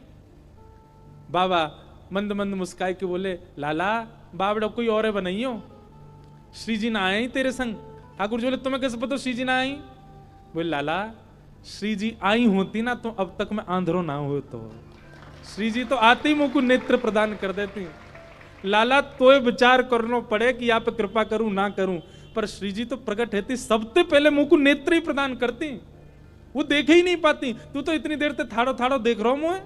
बाबा मंद मंद मुस्काए के बोले लाला बाबड़ा कोई और बनाइयो, श्री जी ना आए तेरे संग। ठाकुर जी बोले तुम्हें कैसे पता श्री जी ना आई? बोले लाला श्री जी आई होती ना तो अब तक मैं आंधरो ना हो तो। श्री जी तो आते ही मुंह को नेत्र प्रदान कर देती। लाला तो विचार करना पड़े कि आप कृपा करूं ना करूं, पर श्री जी तो प्रकट रहती, सबसे पहले मुंह को नेत्र ही प्रदान करती, वो देख ही नहीं पाती। तू तो इतनी देर तक थाड़ो थाड़ो देख रहा हूं मुझे,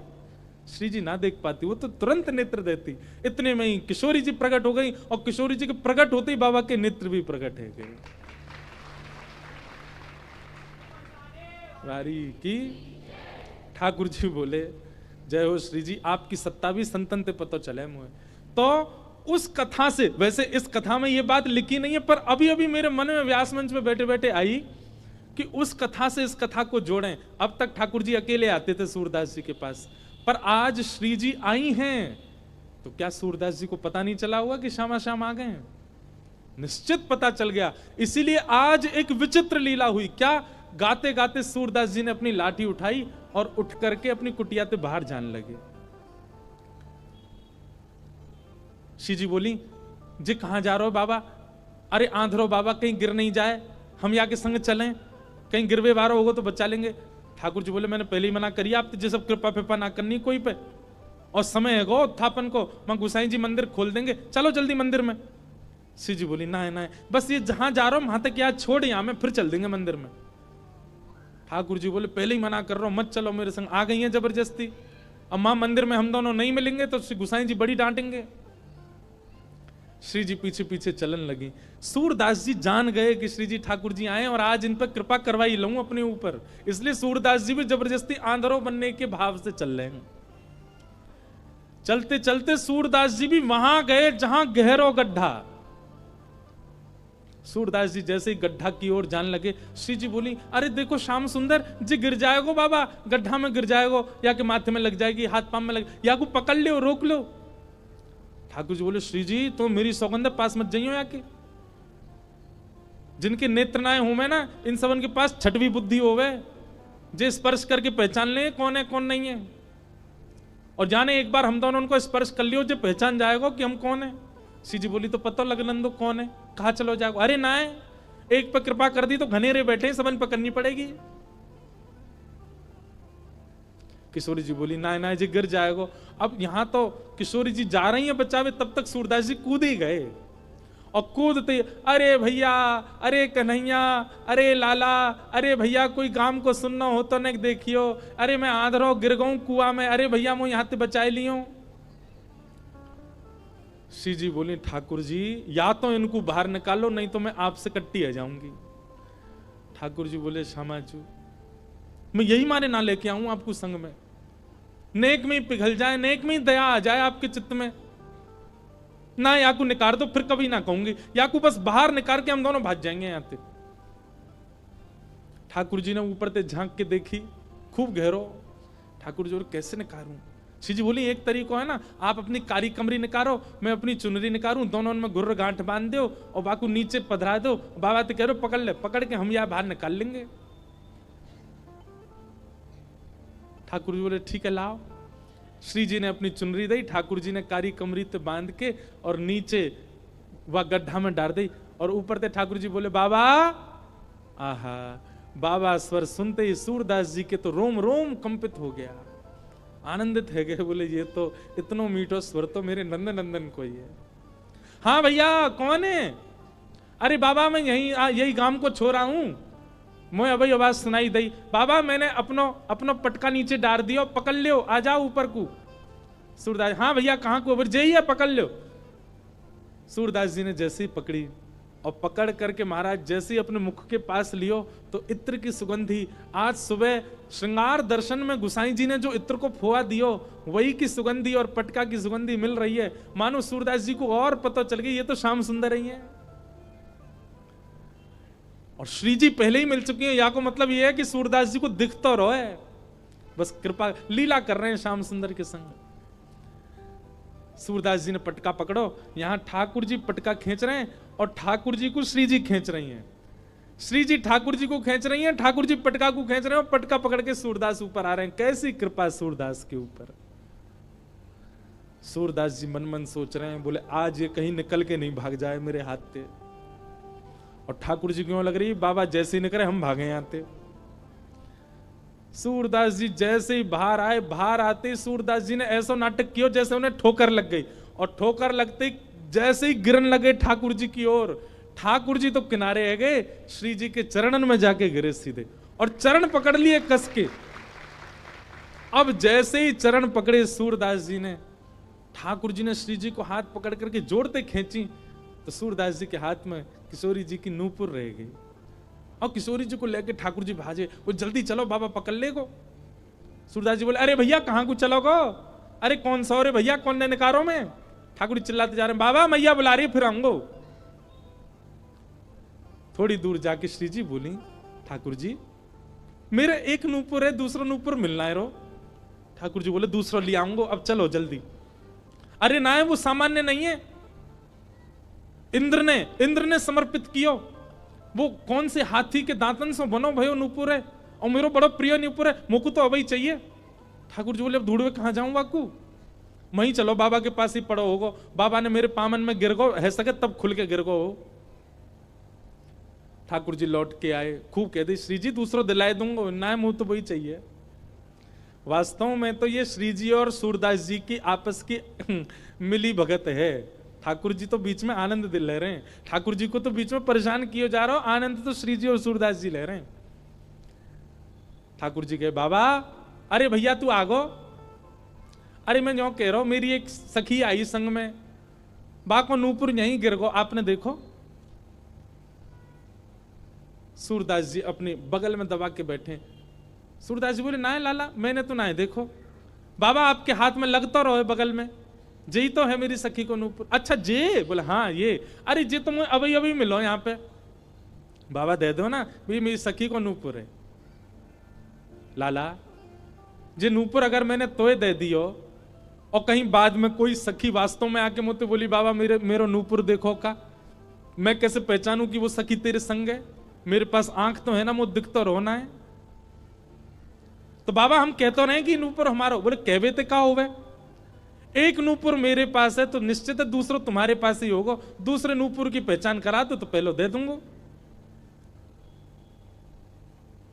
श्री जी ना देख पाती, वो तो तुरंत नेत्र देती। इतने में ही किशोरी जी प्रकट हो गई, और किशोरी जी के प्रकट होते ही बाबा के नेत्र भी प्रकट हो गए। वारी की ठाकुर जी बोले जय हो श्री जी, आपकी सत्ता भी संतन ते पता चले मुझे। तो उस कथा से, वैसे इस कथा में ये बात लिखी नहीं है, पर अभी अभी मेरे मन में व्यास मंच में बैठे बैठे आई कि उस कथा से इस कथा को जोड़ें। अब तक ठाकुर जी अकेले आते थे सूरदास जी के पास, पर आज श्री जी आई हैं, तो क्या सूरदास जी को पता नहीं चला हुआ कि श्यामा श्याम आ गए हैं? निश्चित पता चल गया। इसीलिए आज एक विचित्र लीला हुई। क्या? गाते गाते सूरदास जी ने अपनी लाठी उठाई और उठ करके अपनी कुटिया से बाहर जाने लगे। श्री जी बोली, जी कहां जा रहे हो बाबा? अरे आंधरो बाबा, कहीं गिर नहीं जाए, हम यहाँ के संग चलें, कहीं गिरवे बारो होगा तो बचा लेंगे। ठाकुर जी बोले, मैंने पहले ही मना करी आप जो सब कृपा फिपा ना करनी कोई पे, और समय है गो उत्थापन को, मैं गुसाई जी मंदिर खोल देंगे, चलो जल्दी मंदिर में। श्री जी बोली, ना ना, बस ये जहां जा रहा हूं वहां तक याद छोड़, यहां में फिर चल देंगे मंदिर में। ठाकुर जी बोले, पहले ही मना कर रहा हूं, मत चलो मेरे संग। आ गई है जबरदस्ती, अब मां मंदिर में हम दोनों नहीं मिलेंगे तो श्री गुसाई जी बड़ी डांटेंगे। श्री जी पीछे पीछे चलन लगी। सूरदास जी जान गए कि श्री जी ठाकुर जी आए और आज इन पर कृपा करवाई लूं अपने ऊपर, इसलिए सूरदास जी भी जबरदस्ती आंधरो बनने के भाव से चल रहे हैं। चलते चलते सूरदास जी भी वहां गए जहां गहरो गड्ढा। सूरदास जी जैसे ही गड्ढा की ओर जाने लगे, श्री जी बोली, अरे देखो श्याम सुंदर जी गिर जाएगो बाबा, गड्ढा में गिर जाएगो, या के माथे में लग जाएगी, हाथ पांव में लग, या को पकड़ लो, रोक लो। ठाकुर जी बोले, श्री जी तो मेरी सौगंध पास मत जाइयो, या के जिनके नेत्र नाए हूं मैं ना, इन सबन के पास छठवीं बुद्धि होवे, जे स्पर्श करके पहचान ले कौन है कौन नहीं है, और जाने एक बार हम दोनों उनको स्पर्श कर लियो, जो पहचान जाएगा कि हम कौन है। श्री जी बोली, तो पता लग नंदो कौन है, कहा चलो जाओ। अरे ना है, एक पर कृपा कर दी तो घनेरे बैठे, सबन पर करनी पड़ेगी। किशोरी जी बोली, ना ना जी गिर जाएगा। अब यहां तो किशोरी जी जा रही है बचावे, तब तक सूरदास जी कूद ही गए, और कूदते, अरे भैया, अरे कन्हैया, अरे लाला, अरे भैया कोई काम को सुनना हो तो न देखियो, अरे मैं आंधरो गिर गऊं कुआं में, अरे भैया मैं यहां से बचाए लियो। श्री जी बोली, ठाकुर जी या तो इनको बाहर निकालो, नहीं तो मैं आपसे कट्टी आ जाऊंगी। ठाकुर जी बोले, श्यामा जी मैं यही मारे ना लेके आऊं आपको संग में, नेक में ही पिघल जाए, नेक में ही दया आ जाए आपके चित्त में ना, या को निकाल दो, फिर कभी ना कहूंगी, या को बस बाहर निकाल के हम दोनों भाग जाएंगे यहां से। ठाकुर जी ने ऊपर से झांक के देखी, खूब गहरो। ठाकुर जी बोले, कैसे निकालूं? श्री जी बोली, एक तरीका है ना, आप अपनी कारी कमरी निकालो, मैं अपनी चुनरी निकालूं, दोनों में गुर्र गांठ बांध दो और बाकू नीचे पधरा दो, बाबा तो कह रहे पकड़ ले, पकड़ के हम यहां बाहर निकाल लेंगे। ठाकुर जी बोले, ठीक है लाओ। श्री जी ने अपनी चुनरी दी, ठाकुर जी ने कारी कमरी ते बांध के और नीचे वह गड्ढा में डाल दी, और ऊपर से ठाकुर जी बोले, बाबा। आहा, बाबा स्वर सुनते ही सूरदास जी के तो रोम रोम कंपित हो गया, आनंदित है गए, बोले ये तो इतना मीठो स्वर तो मेरे नंदन नंदन को ही है। हाँ भैया कौन है? अरे बाबा मैं यही गांव को छोड़ा हूं, मैं अभी आवाज सुनाई दी, बाबा मैंने अपनो पटका नीचे डाल दियो, पकड़ लियो, आ जाओ ऊपर को। सूरदास, हाँ भैया कहां को? ऊपर जाइए, पकड़ लो। सूरदास जी ने जैसे ही पकड़ी और पकड़ करके महाराज जैसे ही अपने मुख के पास लियो, तो इत्र की सुगंधी, आज सुबह श्रृंगार दर्शन में गुसाई जी ने जो इत्र को फोआ दियो, वही की सुगंधी और पटका की सुगंधी मिल रही है। मानो सूरदास जी को और पता चल गई ये तो श्याम सुंदर ही है, और श्री जी पहले ही मिल चुकी है। या को मतलब ये है कि सूरदास जी को दिख तो रहो है, बस कृपा लीला कर रहे हैं श्याम सुंदर के संग। सूरदास जी ने पटका पकड़ो, यहां ठाकुर जी पटका खींच रहे हैं और ठाकुर जी को श्री जी खींच रही हैं, श्री जी ठाकुर जी को खींच रही हैं, ठाकुर जी पटका को खींच रहे हैं, और पटका पकड़ के सूरदास ऊपर आ रहे हैं। कैसी कृपा सूरदास के ऊपर। सूरदास जी मन मन सोच रहे हैं, बोले आज ये कहीं निकल के नहीं भाग जाए मेरे हाथ से। और ठाकुर जी क्यों लग रही, बाबा जैसे ही निकले हम भागे यहाँ से। सूरदास जी जैसे ही बाहर आए, बाहर आते ही सूरदास जी ने ऐसा नाटक किया जैसे उन्हें ठोकर लग गई, और ठोकर लगते ही जैसे ही गिरन लगे ठाकुर जी की ओर, ठाकुर जी तो किनारे है गए, श्री जी के चरणन में जाके गिरे सीधे और चरण पकड़ लिए कस के। अब जैसे ही चरण पकड़े सूरदास जी ने, ठाकुर जी ने श्री जी को हाथ पकड़ करके जोड़ते खींची तो सूरदास जी के हाथ में किशोरी जी की नूपुर रह गई, और किशोरी जी को लेके ठाकुर जी भाजे, वो जल्दी चलो बाबा पकड़ ले गो। सूरदास जी बोले अरे भैया कहां को चलो गो, अरे कौन सा रे भैया, कौन ने निकारो में। ठाकुर जी चिल्लाते जा रहे हैं बाबा मैया बुला रही फिर आऊंगो। थोड़ी दूर जाके श्री जी बोली ठाकुर जी मेरे एक नूपुर है, दूसरा नूपुर मिलना है रो। ठाकुर जी बोले दूसरा ले आऊंगो, अब चलो जल्दी। अरे ना है वो सामान्य नहीं है, इंद्र ने समर्पित कियो, वो कौन से हाथी के दांतन से बनो भयो नूपुर है, और मेरा बड़ा प्रिय नूपुर है, मुझको तो अभी चाहिए। ठाकुर जी बोले अब ढूंढवे कहां जाऊं बाकू, वहीं चलो बाबा के पास ही पड़ो होगो, बाबा ने मेरे पामन में गिर गो है सके तब खुल के गिर गो हो। ठाकुर जी लौट के आए, खूब कह दी श्री जी दूसरा दिलाए दूंगा, ना मुंह तो वही चाहिए। वास्तव में तो ये श्री जी और सूरदास जी की आपस की मिली भगत है। ठाकुर जी तो बीच में आनंद दिल ले रहे हैं, ठाकुर जी को तो बीच में परेशान किए जा रहा हो, आनंद तो श्री जी और सूरदास जी ले रहे हैं। ठाकुर जी कहे बाबा अरे भैया तू आगो, अरे मैं जो कह रहा हूं मेरी एक सखी आई संग में, बाको नूपुर यहीं गिर गो, आपने देखो। सूरदास जी अपने बगल में दबा के बैठे। सूरदास जी बोले ना है लाला मैंने तो ना है देखो। बाबा आपके हाथ में लगता रहो बगल में, जे तो है मेरी सखी को नूपुर। अच्छा जे, बोले हाँ ये, अरे जे तुम अभी अभी मिलो यहाँ पे। बाबा दे दो ना भाई मेरी सखी को नूपुर है। लाला जे नूपुर अगर मैंने तोय दे दियो और कहीं बाद में कोई सखी वास्तव में आके मुझसे बोली बाबा मेरो नूपुर देखो का, मैं कैसे पहचानूं कि वो सखी तेरे संग है, मेरे पास आंख तो है ना, मुझे दिख तो रोना है। तो बाबा हम कहते रहे कि नूपुर हमारा, बोले कहवे ते का होवे, एक नूपुर मेरे पास है तो निश्चित है दूसरा तुम्हारे पास ही होगा, दूसरे नूपुर की पहचान करा दो तो पहले दे दूंगा।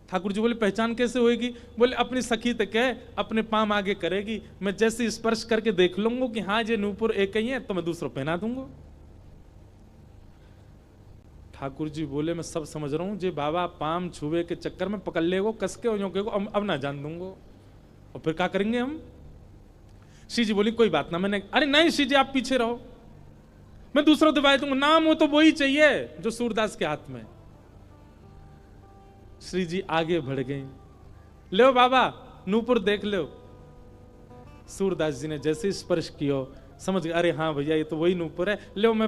ठाकुर जी बोले पहचान कैसे होएगी, बोले अपनी सखी तक है, अपने पाम आगे करेगी, मैं जैसे स्पर्श करके देख लूंगा कि हाँ ये नूपुर एक ही है तो मैं दूसरा पहना दूंगा। ठाकुर जी बोले मैं सब समझ रहा हूं, जे बाबा पाम छुए के चक्कर में पकड़ लेगो कस के अब ना जान दूंगा, और फिर क्या करेंगे हम। श्री जी बोली कोई बात ना, मैंने अरे नहीं श्री जी आप पीछे रहो, मैं दूसरा दबाए दूंगा, नाम हो तो वही चाहिए जो सूरदास के हाथ में। श्री जी आगे बढ़ गए, लो बाबा नूपुर देख लो। सूरदास जी ने जैसे स्पर्श किया समझ गए, अरे हाँ भैया ये तो वही नूपुर है, लो मैं